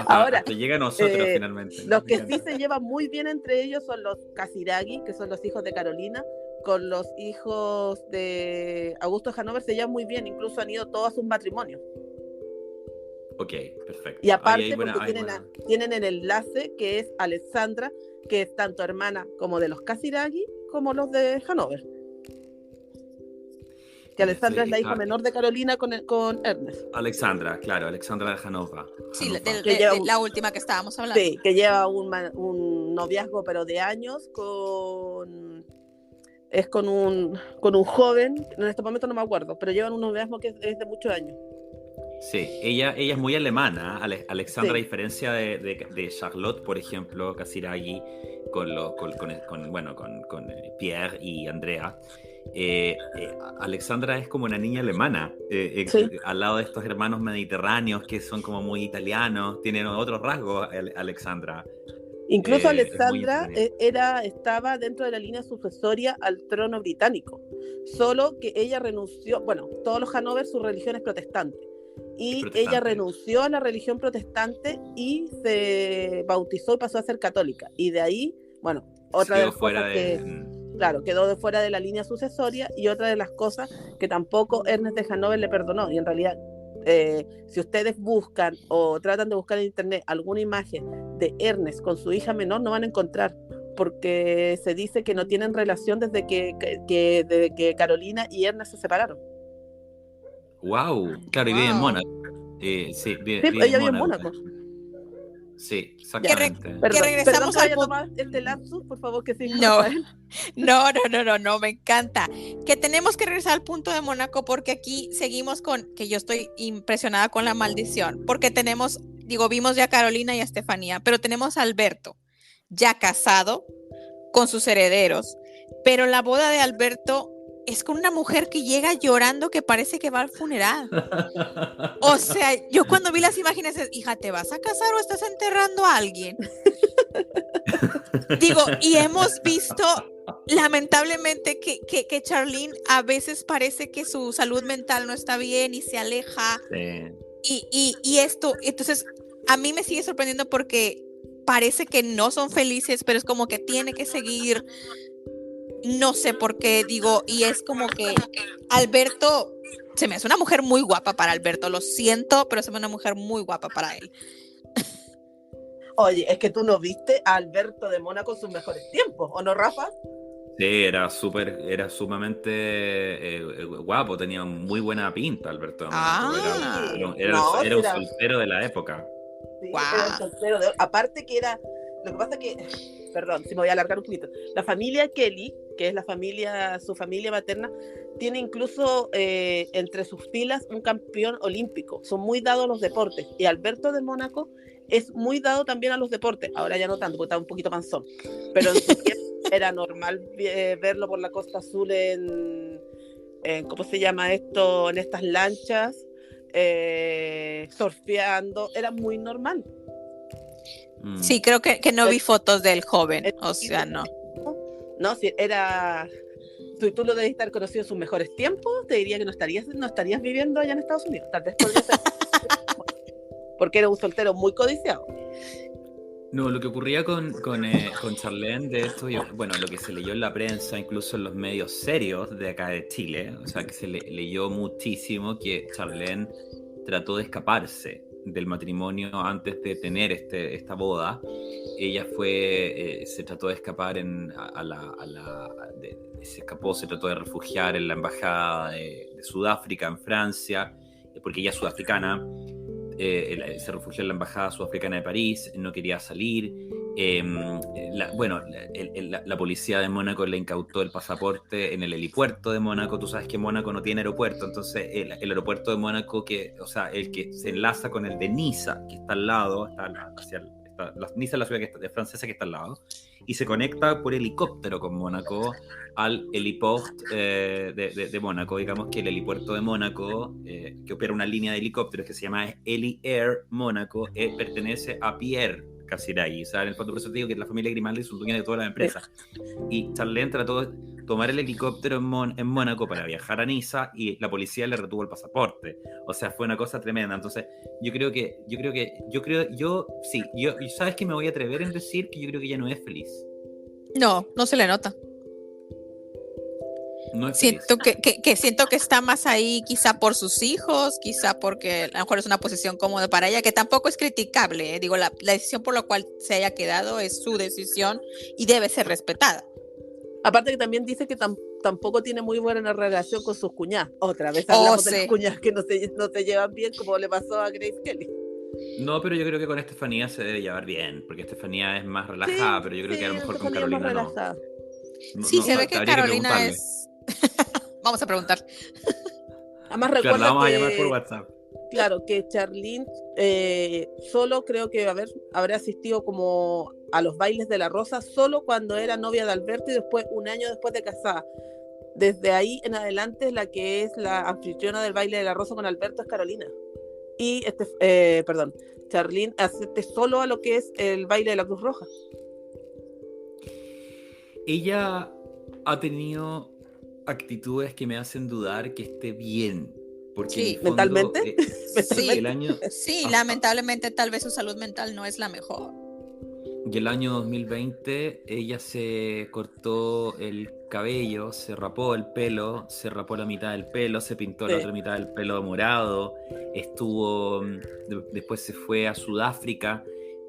Ahora, hasta llega a nosotros finalmente. Los que sí se llevan muy bien entre ellos son los Casiraghi, que son los hijos de Carolina, con los hijos de Augusto de Hanover se llevan muy bien, incluso han ido todos a sus matrimonios. Ok, perfecto. Y aparte tienen el enlace que es Alexandra, que es tanto hermana como de los Casiraghi como los de Hanover. Que Alexandra es la hija menor de Carolina con Ernest. Alexandra de Hanover. Sí, la última que estábamos hablando. Sí, que lleva un noviazgo pero de años con un joven, en este momento no me acuerdo, pero llevan un noviazgo que es de muchos años. Sí, ella es muy alemana, Alexandra, sí. A diferencia de Charlotte, por ejemplo, Casiraghi, con Pierre y Andrea. Alexandra es como una niña alemana, sí. Al lado de estos hermanos mediterráneos que son como muy italianos, tienen otros rasgos, Alexandra. Incluso Alexandra estaba dentro de la línea sucesoria al trono británico, solo que ella renunció, todos los Hanover su religión es protestante. Y ella renunció a la religión protestante y se bautizó y pasó a ser católica. Y de ahí, otra de las cosas quedó de fuera de la línea sucesoria, y otra de las cosas que tampoco Ernest de Hanover le perdonó. Y en realidad, si ustedes buscan o tratan de buscar en internet alguna imagen de Ernest con su hija menor, no van a encontrar, porque se dice que no tienen relación desde que Carolina y Ernest se separaron. Wow, claro, y vive en Mónaco. Sí, ella vive en Mónaco. Sí, exactamente. Que regresamos al punto. Este lapsus, por favor, que sí. No, me encanta. Que tenemos que regresar al punto de Mónaco, porque aquí seguimos que yo estoy impresionada con la maldición, porque vimos ya a Carolina y a Estefanía, pero tenemos a Alberto ya casado con sus herederos, pero la boda de Alberto es con una mujer que llega llorando, que parece que va al funeral. O sea, yo cuando vi las imágenes, hija, ¿te vas a casar o estás enterrando a alguien? Y hemos visto, lamentablemente, que Charlene a veces parece que su salud mental no está bien y se aleja. Sí. Y esto, entonces, a mí me sigue sorprendiendo porque parece que no son felices, pero es como que tiene que seguir. No sé por qué, y es como que Alberto, se me hace una mujer muy guapa para Alberto, lo siento, pero se me hace una mujer muy guapa para él. Oye, es que tú no viste a Alberto de Mónaco en sus mejores tiempos, ¿o no, Rafa? Sí, era sumamente guapo, tenía muy buena pinta Alberto de Mónaco. Era un soltero de la época. Sí, wow. Era un soltero aparte que era, lo que pasa que, perdón, si me voy a alargar un poquito, la familia Kelly, que es su familia materna, tiene incluso entre sus filas un campeón olímpico. Son muy dados a los deportes, y Alberto de Mónaco es muy dado también a los deportes. Ahora ya no tanto, porque está un poquito panzón, pero en su tiempo era normal verlo por la Costa Azul en ¿cómo se llama esto? En estas lanchas, surfeando, era muy normal. Sí, creo que no vi fotos del joven, o sea, no. No, si era, si tú lo debes estar conocido en sus mejores tiempos, te diría que no estarías viviendo allá en Estados Unidos. Tal vez podría ser. porque era un soltero muy codiciado. No, lo que ocurría con Charlene, de esto, bueno, lo que se leyó en la prensa, incluso en los medios serios de acá de Chile, o sea, que se leyó muchísimo que Charlene trató de escaparse del matrimonio antes de tener esta boda. Ella se trató de escapar se escapó, se trató de refugiar en la embajada de Sudáfrica en Francia, porque ella es sudafricana. Se refugió en la embajada sudafricana de París, no quería salir. La policía de Mónaco le incautó el pasaporte en el helipuerto de Mónaco. Tú sabes que Mónaco no tiene aeropuerto, entonces el aeropuerto de Mónaco, el que se enlaza con el de Niza, que está al lado, Niza es la ciudad francesa que está al lado, y se conecta por helicóptero con Mónaco al heliport de Mónaco. Digamos que el helipuerto de Mónaco, que opera una línea de helicópteros que se llama Eli Air Mónaco, pertenece a Pierre Casiraghi. O sea, en el fondo, por eso te digo que la familia Grimaldi es dueña de toda la empresa. Y Charlene trató de tomar el helicóptero en Mónaco para viajar a Niza y la policía le retuvo el pasaporte. O sea, fue una cosa tremenda. Entonces, ¿sabes que me voy a atrever en decir que yo creo que ella no es feliz? No, no se le nota. No es feliz. Siento que está más ahí quizá por sus hijos, quizá porque a lo mejor es una posición cómoda para ella, que tampoco es criticable, Digo, la decisión por la cual se haya quedado es su decisión y debe ser respetada. Aparte que también dice que tampoco tiene muy buena relación con sus cuñadas. Otra vez hablamos de las cuñadas que no se llevan bien, como le pasó a Grace Kelly. No, pero yo creo que con Estefanía se debe llevar bien, porque Estefanía es más relajada, pero yo creo que a lo mejor con Carolina no. Sí, se ve que Carolina es... Vamos a preguntar. Además recuerda la vamos a llamar por WhatsApp. Claro, que Charlene solo creo que habrá asistido como a los bailes de la Rosa solo cuando era novia de Alberto y después, un año después de casada. Desde ahí en adelante, la que es la anfitriona del baile de la Rosa con Alberto es Carolina. Y Charlene asiste solo a lo que es el baile de la Cruz Roja. Ella ha tenido actitudes que me hacen dudar que esté bien. Porque sí, mentalmente. Lamentablemente tal vez su salud mental no es la mejor. Y el año 2020 ella se cortó el cabello, se rapó el pelo, se rapó la mitad del pelo, se pintó la otra mitad del pelo morado, después se fue a Sudáfrica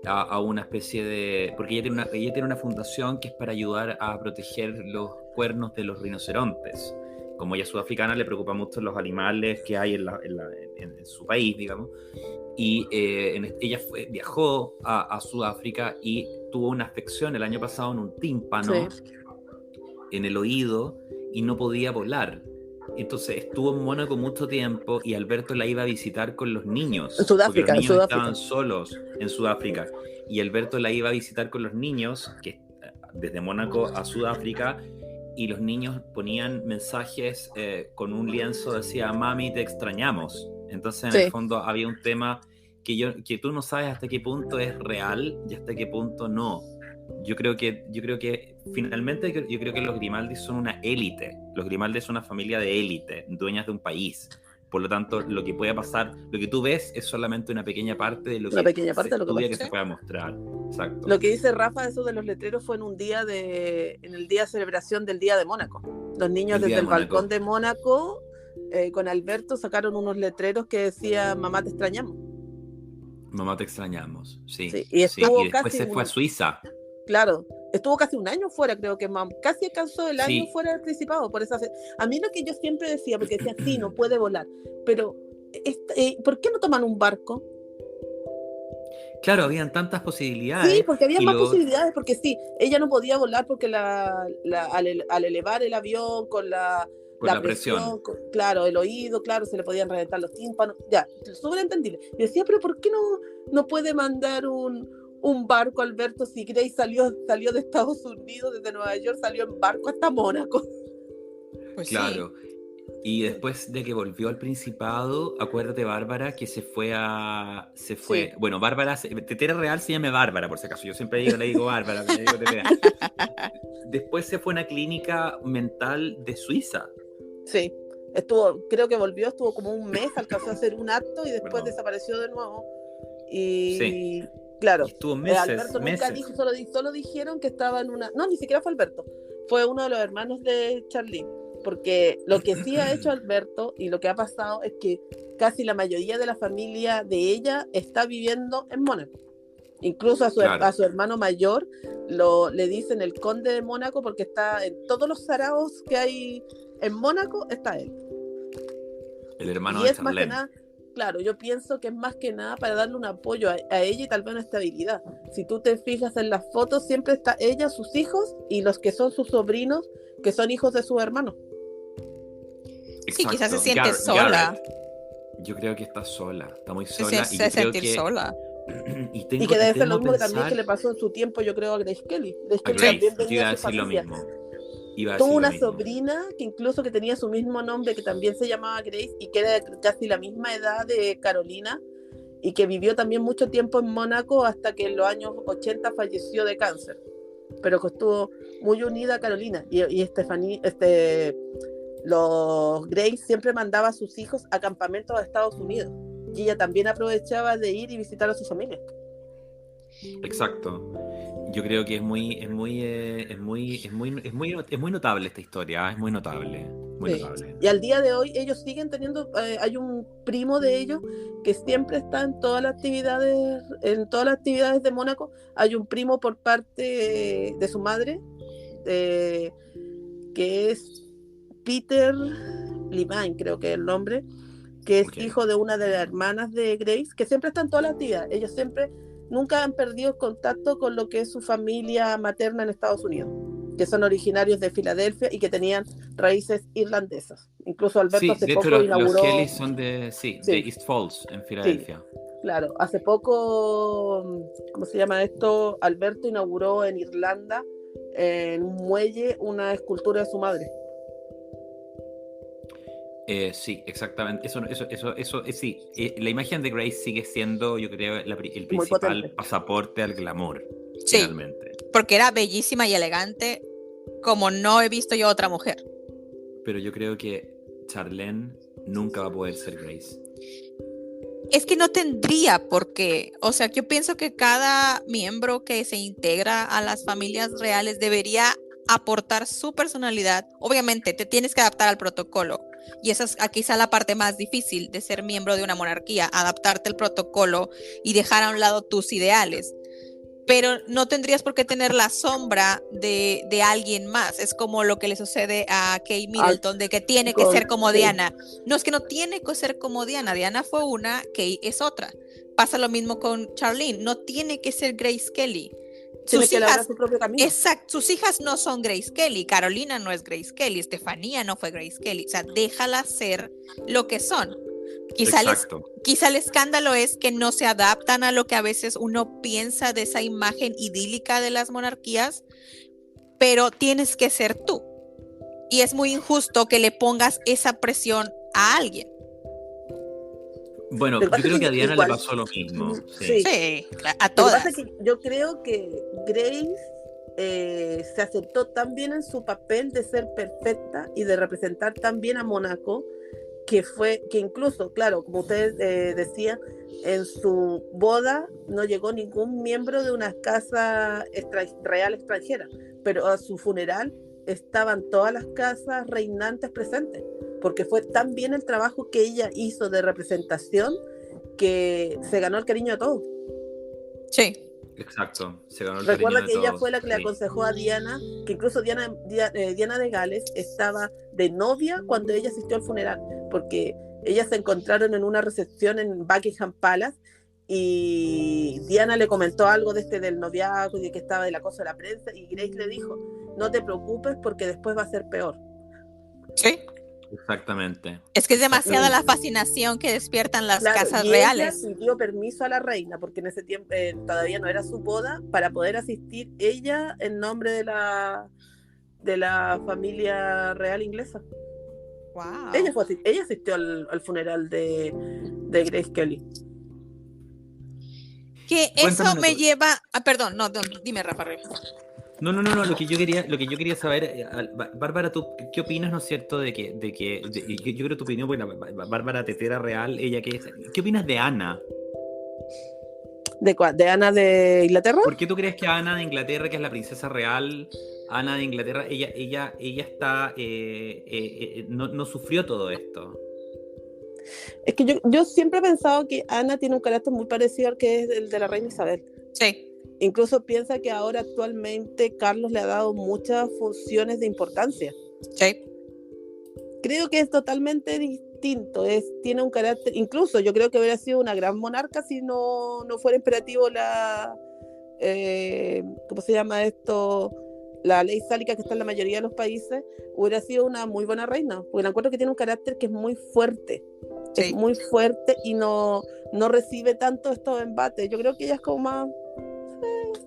a una especie de... Porque ella tiene una fundación que es para ayudar a proteger los cuernos de los rinocerontes. Como ella es sudafricana, le preocupa mucho los animales que hay en su país, digamos. Y ella viajó a Sudáfrica y tuvo una afección el año pasado en un tímpano, en el oído, y no podía volar. Entonces estuvo en Mónaco mucho tiempo y Alberto la iba a visitar con los niños. En Sudáfrica, porque los niños estaban solos en Sudáfrica. Y Alberto la iba a visitar con los niños, desde Mónaco a Sudáfrica, y los niños ponían mensajes con un lienzo, decía, mami, te extrañamos. Entonces, en el fondo, había un tema que tú no sabes hasta qué punto es real y hasta qué punto no. Yo creo que finalmente, yo creo que los Grimaldi son una élite. Los Grimaldi son una familia de élite, dueñas de un país. Por lo tanto, lo que pueda pasar, lo que tú ves es solamente una pequeña parte de lo que se pueda mostrar. Exacto. Lo que dice Rafa, eso de los letreros, fue en el día de celebración del Día de Mónaco. Los niños desde el balcón de Mónaco, con Alberto, sacaron unos letreros que decía, mamá, te extrañamos. Mamá, te extrañamos, sí. Y después se fue a Suiza. Claro, estuvo casi un año fuera, creo que casi alcanzó el año fuera del Principado. Por eso a mí lo que yo siempre decía, porque decía, sí, no puede volar, pero ¿por qué no toman un barco? Claro, habían tantas posibilidades. Sí, porque había más posibilidades, porque sí, ella no podía volar porque al elevar el avión con la presión, claro, el oído, claro, se le podían reventar los tímpanos, ya, súper entendible. Y decía, pero ¿por qué no puede mandar un barco, Alberto, si Grace salió de Estados Unidos, desde Nueva York, salió en barco hasta Mónaco? Pues claro. Sí. Y después de que volvió al Principado, acuérdate, Bárbara, que se fue. Sí. Bueno, Bárbara, Tetera Real se llama Bárbara, por si acaso. Yo siempre le digo Bárbara, me digo Tetera. Después se fue a una clínica mental de Suiza. Sí, creo que volvió, estuvo como un mes, alcanzó a hacer un acto y después desapareció de nuevo. Y Sí. claro, Y estuvo meses, Alberto nunca meses. dijo, solo dijeron que estaba en una... No, ni siquiera fue Alberto, fue uno de los hermanos de Charlene, porque lo que sí ha hecho Alberto y lo que ha pasado es que casi la mayoría de la familia de ella está viviendo en Mónaco. Incluso a Claro. su hermano mayor le dicen el conde de Mónaco porque está en todos los saraos que hay en Mónaco, está él. El hermano Y de es más que Charlene. nada, claro, yo pienso que es más que nada para darle un apoyo a ella y tal vez una estabilidad. Si tú te fijas en las fotos, siempre está ella, sus hijos y los que son sus sobrinos, que son hijos de sus hermanos. Sí, quizás se Exacto. siente sola. Garrett. Yo creo que está sola, está muy Se sola. Y hace yo creo sentir que... sola. Y Y que debe ser lo tengo mismo que pensar... también que le pasó en su tiempo, yo creo, a Grace Kelly. Grace A Kelly Grace, también yo tenía iba a su decir lo familia. mismo. Iba a Tuvo decir lo una mismo. sobrina que incluso que tenía su mismo nombre, que también se llamaba Grace y que era casi la misma edad de Carolina y que vivió también mucho tiempo en Mónaco hasta que en los años 80 falleció de cáncer, pero que estuvo muy unida a Carolina y Stephanie, los Grace siempre mandaba a sus hijos a campamentos a Estados Unidos y ella también aprovechaba de ir y visitar a su familia. Exacto. Yo creo que es muy notable esta historia, es muy notable, muy Sí. notable. Y al día de hoy ellos siguen teniendo, hay un primo de ellos que siempre está en todas las actividades de Mónaco. Hay un primo por parte de su madre, que es Peter Levine, creo que es el nombre, que es hijo de una de las hermanas de Grace, que siempre está en todas las actividades. Ellos siempre, nunca han perdido contacto con lo que es su familia materna en Estados Unidos, que son originarios de Filadelfia y que tenían raíces irlandesas. Incluso Alberto Sí, hace de hecho poco los inauguró... Kellys son de East Falls, en Filadelfia. Sí, claro, hace poco, ¿cómo se llama esto? Alberto inauguró en Irlanda, en un muelle, una escultura de su madre. Sí, exactamente. Sí. La imagen de Grace sigue siendo, yo creo, el principal potente. pasaporte al glamour, Sí, finalmente. porque era bellísima y elegante, como no he visto yo otra mujer. Pero yo creo que Charlene nunca va a poder ser Grace. Es que no tendría por qué. O sea, yo pienso que cada miembro que se integra a las familias reales debería aportar su personalidad. Obviamente, te tienes que adaptar al protocolo. Y esa es quizá la parte más difícil de ser miembro de una monarquía, adaptarte al protocolo y dejar a un lado tus ideales. Pero no tendrías por qué tener la sombra de alguien más. Es como lo que le sucede a Kate Middleton, de que tiene que ser como Diana. No, es que no tiene que ser como Diana. Diana fue una, Kate es otra. Pasa lo mismo con Charlene. No tiene que ser Grace Kelly. Tiene que elaborar su propio camino. Exacto, sus hijas no son Grace Kelly. Carolina no es Grace Kelly. Estefanía no fue Grace Kelly. O sea, déjalas ser lo que son. Quizá el escándalo es que no se adaptan a lo que a veces uno piensa de esa imagen idílica de las monarquías, pero tienes que ser tú. Y es muy injusto que le pongas esa presión a alguien. Bueno, yo creo que a Diana le pasó lo mismo. Sí, a todas. Lo que pasa es que yo creo que Grace se aceptó tan bien en su papel de ser perfecta y de representar tan bien a Mónaco, que incluso, claro, como ustedes decían, en su boda no llegó ningún miembro de una casa real extranjera, pero a su funeral estaban todas las casas reinantes presentes, porque fue tan bien el trabajo que ella hizo de representación que se ganó el cariño de todos. Sí. Exacto, se ganó el Recuerda cariño que de ella todos. fue la que le aconsejó a Diana, que incluso Diana de Gales estaba de novia cuando ella asistió al funeral, porque ellas se encontraron en una recepción en Buckingham Palace y Diana le comentó algo del noviazgo y de que estaba de la cosa de la prensa, y Grace le dijo: no te preocupes porque después va a ser peor. Sí. Exactamente. Es que es demasiada la fascinación que despiertan las casas y reales. Ella pidió permiso a la reina, porque en ese tiempo todavía no era su boda, para poder asistir ella en nombre de la familia real inglesa. Wow. Ella asistió al funeral de Grace Kelly. Que eso me lleva a... Perdón, no, dime, Rafa. No, lo que yo quería saber, Bárbara, ¿tú qué opinas, no es cierto, de que yo creo tu opinión, porque Bárbara Tetera Real, ella ¿qué opinas de Ana? ¿De Ana de Inglaterra? ¿Por qué tú crees que Ana de Inglaterra, que es la princesa real, Ana de Inglaterra, ella está, no sufrió todo esto? Es que yo siempre he pensado que Ana tiene un carácter muy parecido al que es el de la reina Isabel. Sí. Incluso piensa que ahora actualmente Carlos le ha dado muchas funciones de importancia. Sí. Creo que es totalmente distinto, tiene un carácter, incluso yo creo que hubiera sido una gran monarca si no fuera imperativo ¿cómo se llama esto? La ley sálica que está en la mayoría de los países, hubiera sido una muy buena reina, porque me acuerdo que tiene un carácter que es muy fuerte, Sí. es muy fuerte y no recibe tanto estos embates. Yo creo que ella es como más,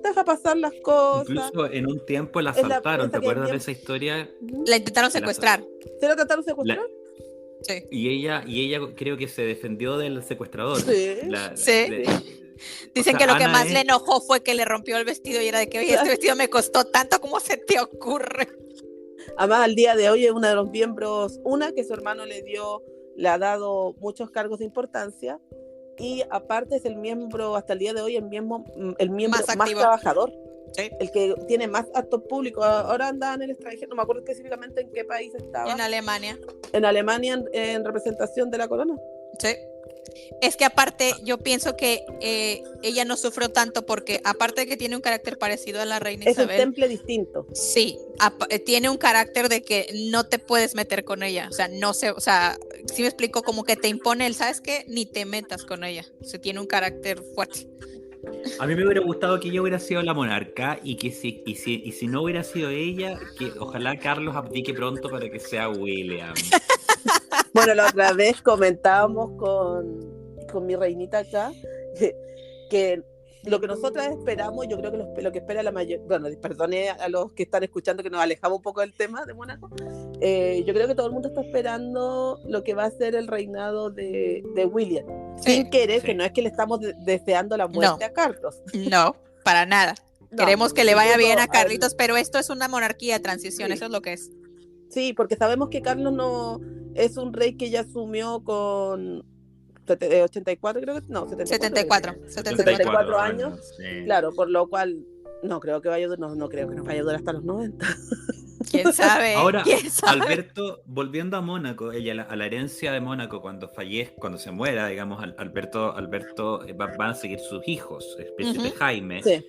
deja pasar las cosas. Incluso en un tiempo la Es la asaltaron, ¿te princesa que acuerdas bien- de esa historia? La intentaron secuestrar. ¿Se la trataron de secuestrar? Sí. Y ella creo que se defendió del secuestrador. Sí. Sí. Dicen o sea, que lo que Ana más es- le enojó fue que le rompió el vestido y era de que, oye, este vestido me costó tanto, ¿cómo se te ocurre? Además, al día de hoy es una de los miembros, que su hermano le ha dado muchos cargos de importancia, y aparte es el miembro, hasta el día de hoy, el miembro Más más activo. trabajador, Sí. el que tiene más actos públicos. Ahora anda en el extranjero, no me acuerdo específicamente en qué país estaba. En Alemania. En Alemania, en representación de la corona. Sí. Es que aparte yo pienso que ella no sufrió tanto porque aparte de que tiene un carácter parecido a la reina Es un Isabel, temple distinto. sí, tiene un carácter de que no te puedes meter con ella, o sea, no sé, o sea, sí me explico, como que te impone el, ¿sabes qué? Ni te metas con ella, o sea, tiene un carácter fuerte. A mí me hubiera gustado que ella hubiera sido la monarca y que si no hubiera sido ella, que ojalá Carlos abdique pronto para que sea William. Bueno, la otra vez comentábamos con mi reinita acá que lo que nosotras esperamos, yo creo que lo que espera la mayoría, bueno, perdone a los que están escuchando que nos alejamos un poco del tema de Mónaco, yo creo que todo el mundo está esperando lo que va a ser el reinado de William, Sí. sin querer, Sí. que no es que le estamos deseando la muerte a Carlos. No, para nada. No, Queremos que le vaya incluso bien a Carlitos, pero esto es una monarquía de transición, Sí. eso es lo que es. Sí, porque sabemos que Carlos no es un rey que ya asumió con 84, creo que no, 74. 74 años. Sí. Claro, por lo cual no creo que vaya a durar, no creo que nos vaya a durar hasta los 90. ¿Quién sabe? Ahora, ¿Quién sabe? Alberto, volviendo a Mónaco, ella a la herencia de Mónaco cuando se muera, digamos, Alberto van a seguir sus hijos, el príncipe Jaime, Sí.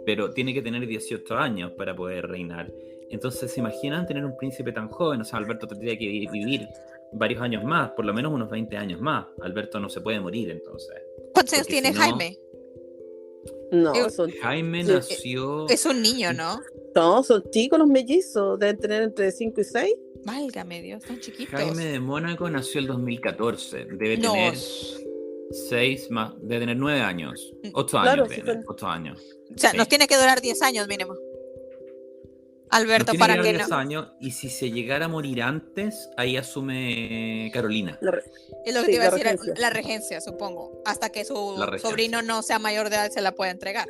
pero tiene que tener 18 años para poder reinar. Entonces, ¿se imaginan tener un príncipe tan joven? O sea, Alberto tendría que vivir varios años más, por lo menos unos 20 años más. Alberto no se puede morir, entonces. ¿Cuántos años Porque tiene si no- Jaime? No, son, Jaime Sí. nació... Es un niño, ¿no? no, son chicos los mellizos, deben tener entre 5 y 6. Válgame Dios, tan chiquitos. Jaime de Mónaco nació el 2014. Debe No, tener 9 años. 8 Claro, años, sí, debe tener, 8 años. o sea, Sí. nos tiene que durar 10 años mínimo. Nos Alberto, tiene para que dar que 10 no. años, y si se llegara a morir antes, ahí asume Carolina. Es lo que Sí, te iba a la decir, regencia. la regencia, supongo. Hasta que su La regencia. sobrino no sea mayor de edad, se la pueda entregar.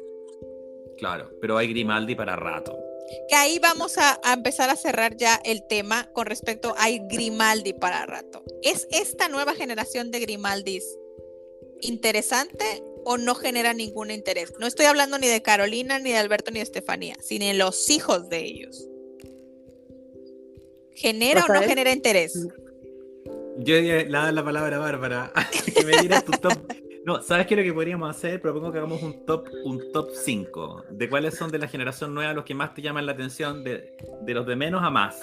Claro, pero hay Grimaldi para rato. Que ahí vamos a empezar a cerrar ya el tema con respecto a Grimaldi para rato. ¿Es esta nueva generación de Grimaldis interesante o no genera ningún interés? No estoy hablando ni de Carolina, ni de Alberto, ni de Estefanía, sino de los hijos de ellos. ¿Genera o no Rafael. genera interés? Yo le daba la palabra a Bárbara que me diera tu top. No, ¿sabes qué es lo que podríamos hacer? Propongo que hagamos un top 5 de cuáles son de la generación nueva los que más te llaman la atención, de los de menos a más.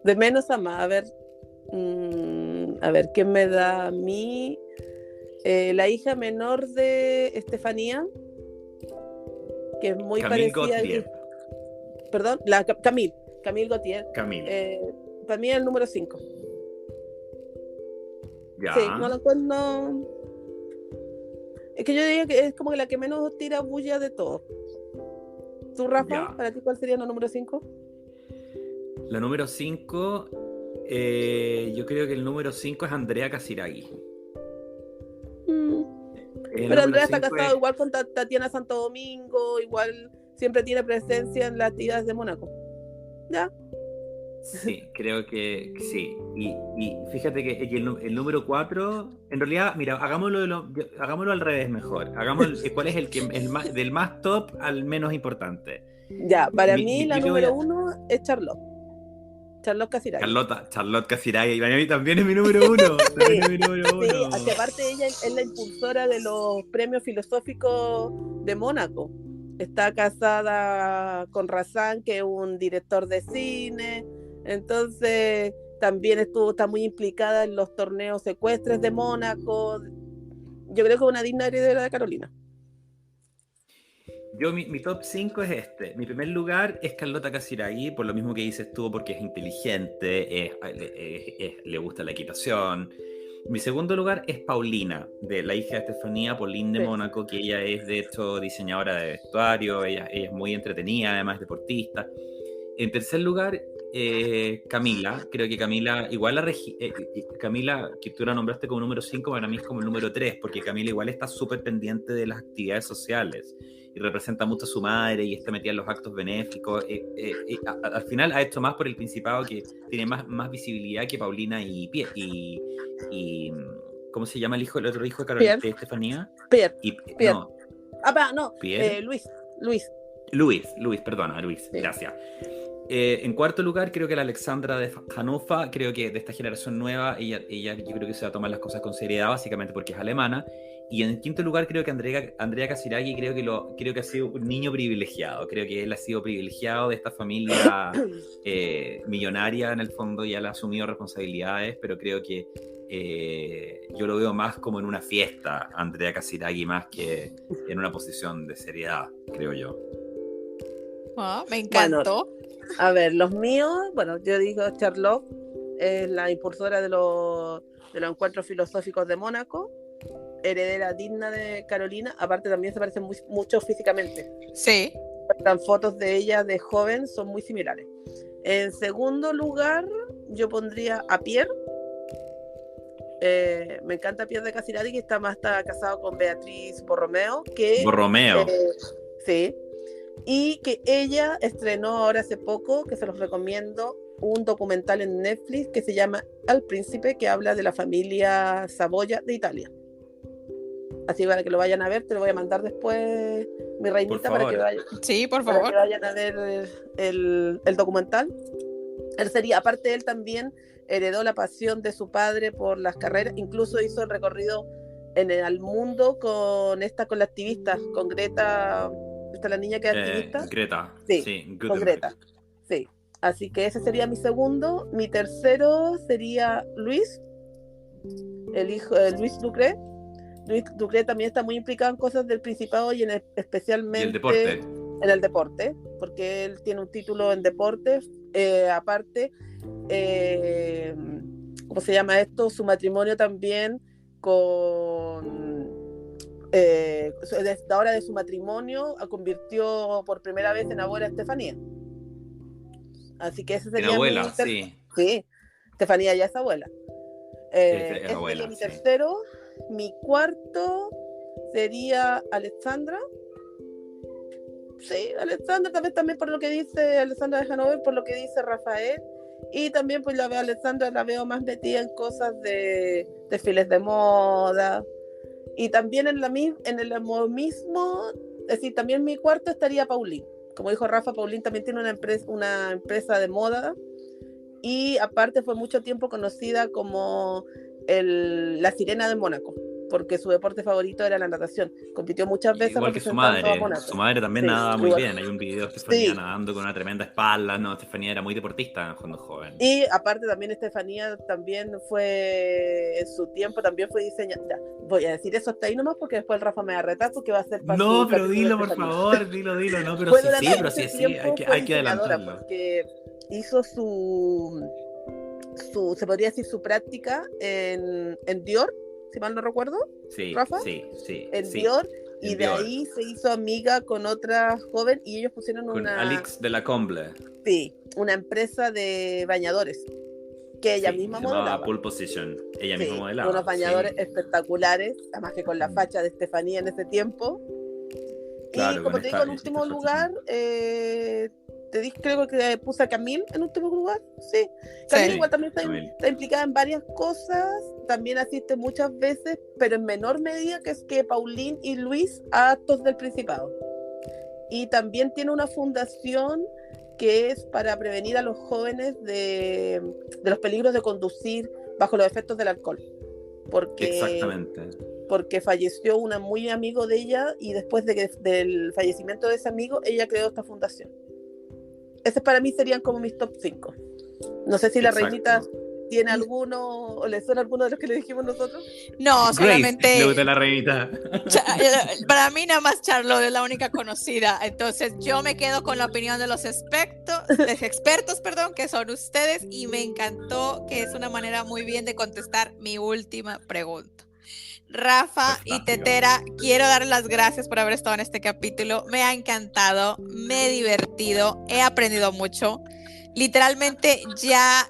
De menos a más, a ver, ¿qué me da a mí? La hija menor de Estefanía, que es muy Camille parecida. Gauthier. Perdón, Camille Gauthier. Camille. Para mí es el número 5. Ya. Sí, no lo encuentro. Es que yo diría que es como que la que menos tira bulla de todo. ¿Tú, Rafa? Ya. ¿Para ti cuál sería la número 5? La número 5, yo creo que el número 5 es Andrea Casiraghi. Pero Andrea está casado igual con Tatiana Santo Domingo, igual siempre tiene presencia en las actividades de Mónaco. ¿Ya? Sí, creo que sí. Y fíjate que el número 4, en realidad, mira, hagámoslo al revés mejor. ¿Cuál es del más top al menos importante? Ya, para mí la Yo te voy número a... 1 es Charlotte. Charlotte Casiraghi. Charlotte Casiraghi, para mí también es mi número 1. También es mi número Sí, 1. aparte ella es la impulsora de los premios filosóficos de Mónaco. Está casada con Razan, que es un director de cine. Entonces, también está muy implicada en los torneos ecuestres de Mónaco. Yo creo que es una digna heredera de Carolina. Mi top 5 es este. Mi primer lugar es Carlota Casiraghi, por lo mismo que dices tú, porque es inteligente, le gusta la equitación. Mi segundo lugar es Paulina, de la hija de Estefanía, Pauline de Mónaco, que ella es de hecho diseñadora de vestuario, ella es muy entretenida, además deportista. En tercer lugar, Camila. Creo que Camila, Camila, que tú la nombraste como número 5, para mí es como el número 3, porque Camila igual está súper pendiente de las actividades sociales y representa mucho a su madre y está metida en los actos benéficos. Al final ha hecho más por el Principado, que tiene más visibilidad que Paulina y ¿cómo se llama el otro hijo de Carolina, de Estefanía? Pierre. No. Pierre. Luis, perdona, Luis, sí. Gracias. En cuarto lugar, creo que la Alexandra de Hannover, creo que de esta generación nueva, ella yo creo que se va a tomar las cosas con seriedad, básicamente porque es alemana. Y en quinto lugar, creo que Andrea Casiraghi, creo que ha sido un niño privilegiado. Creo que él ha sido privilegiado de esta familia millonaria, en el fondo, ya le ha asumido responsabilidades, pero creo que yo lo veo más como en una fiesta, Andrea Casiraghi, más que en una posición de seriedad, creo yo. Oh, me encantó. Bueno, a ver, los míos, bueno, yo digo Charlotte, es la impulsora de los encuentros filosóficos de Mónaco, heredera digna de Carolina, aparte también se parecen mucho físicamente. Sí. Las fotos de ella de joven son muy similares. En segundo lugar, yo pondría a Pierre. Me encanta Pierre de Casiraghi, que está casado con Beatriz Borromeo. Sí. Y que ella estrenó ahora hace poco, que se los recomiendo, un documental en Netflix que se llama El Príncipe, que habla de la familia Saboya de Italia. Así para que lo vayan a ver, te lo voy a mandar después, mi reinita, para que vayan. Sí, por favor. Para que vayan a ver el documental. Aparte él también heredó la pasión de su padre por las carreras, incluso hizo el recorrido al mundo con la activista, con Greta. ¿Está la niña que es activista? Greta. Sí, con Greta. Sí. Así que ese sería mi segundo. Mi tercero sería Luis, el hijo de Luis Ducré. Luis Ducré también está muy implicado en cosas del Principado y especialmente en el deporte, porque él tiene un título en deportes. Aparte, ¿cómo se llama esto? Su matrimonio también desde ahora de su matrimonio convirtió por primera vez en abuela a Estefanía. Así que ese sería mi abuela, sí. Sí, Estefanía ya es abuela. Es abuela, sería mi tercero. Mi cuarto sería Alexandra. Sí, Alexandra también por lo que dice Alexandra de Hannover, por lo que dice Rafael. Y también pues Alexandra la veo más metida en cosas de desfiles de moda. Y también en el mismo, es decir, también mi cuarto estaría Pauline. Como dijo Rafa, Pauline también tiene una empresa de moda y aparte fue mucho tiempo conocida como la sirena de Mónaco, porque su deporte favorito era la natación. Compitió muchas veces. Igual que su madre. Su madre también nadaba muy bien. Hay un video de Estefanía nadando con una tremenda espalda. No, Estefanía era muy deportista cuando joven. Y aparte también Estefanía también fue, en su tiempo, también fue diseñadora. Voy a decir eso hasta ahí nomás porque después el Rafa me va a retar porque va a ser para No, pero dilo, por favor, dilo. No, pero sí, hay que adelantarlo. Porque hizo se podría decir su práctica en Dior, si mal no recuerdo. Sí, Rafa. Sí. En Dior. Y de ahí se hizo amiga con otra joven y ellos pusieron con Alix de la Comble. Sí, una empresa de bañadores que ella misma modelaba. Pole Position. Ella misma modelaba. Unos bañadores espectaculares, además que con la facha de Estefanía en ese tiempo. Claro, y como te digo, en último lugar, te dije, creo que puse a Camille en último lugar, sí. Camille Sí. igual también Camille. está implicada en varias cosas, también asiste muchas veces, pero en menor medida que Pauline y Luis a actos del Principado. Y también tiene una fundación que es para prevenir a los jóvenes de los peligros de conducir bajo los efectos del alcohol. Exactamente. Porque falleció un muy amigo de ella y después del fallecimiento de ese amigo, ella creó esta fundación. Ese para mí serían como mis top 5. No sé si la Exacto. Reinita tiene alguno o le suena alguno de los que le dijimos nosotros. No, Grace, solamente le gusta la reinita. para mí nada más Charlotte es la única conocida. Entonces yo me quedo con la opinión de los expertos, que son ustedes, y me encantó, que es una manera muy bien de contestar mi última pregunta. Rafa y Fantástico. Tetera, quiero dar las gracias por haber estado en este capítulo. Me ha encantado, me he divertido, he aprendido mucho. Literalmente ya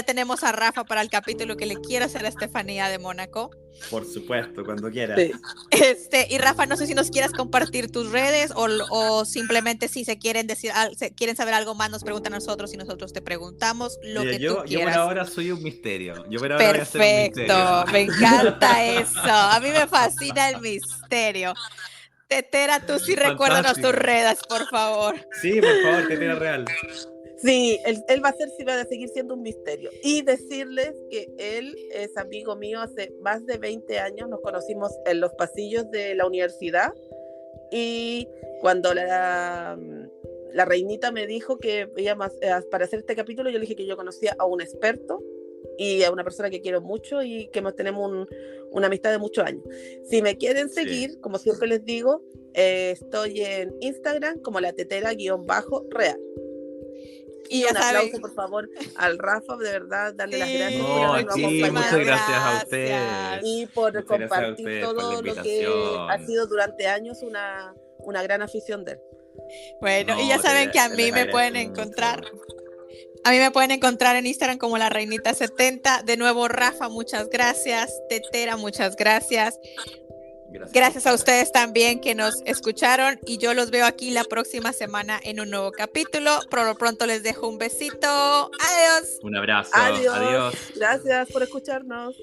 tenemos a Rafa para el capítulo que le quiero hacer a Estefanía de Mónaco. Por supuesto, cuando quiera. Sí. Y Rafa, no sé si nos quieras compartir tus redes o simplemente si se quieren quieren saber algo más, nos preguntan a nosotros y nosotros te preguntamos lo Mira, que tú yo por quieras. ahora soy un misterio. Yo por ahora voy a ser un Perfecto, misterio. me encanta eso. A mí me fascina el misterio. Tetera, tú sí recuérdanos tus Fantástico. redes, por favor. Sí, por favor, Tetera Real. Sí, él va a seguir siendo un misterio. Y decirles que él es amigo mío hace más de 20 años. Nos conocimos en los pasillos de la universidad. Y cuando la Reinita me dijo que para hacer este capítulo, yo le dije que yo conocía a un experto y a una persona que quiero mucho y que tenemos una amistad de muchos años. Si me quieren seguir, como siempre les digo, estoy en Instagram como la tetera_real. Y un aplauso, por favor, al Rafa, de verdad, darle las gracias por habernos acompañado. Muchas gracias a ustedes. Y por Muchas compartir gracias a ustedes por la todo lo que invitación. ha sido durante años una gran afición de él. Bueno, No, y ya saben que a mí les me pueden agradezco encontrar. mucho. A mí me pueden encontrar en Instagram como la Reinita70. De nuevo, Rafa, muchas gracias. Tetera, muchas gracias. Gracias a ustedes también que nos escucharon y yo los veo aquí la próxima semana en un nuevo capítulo. Por lo pronto les dejo un besito. Adiós. Un abrazo. Adiós. Adiós. Gracias por escucharnos.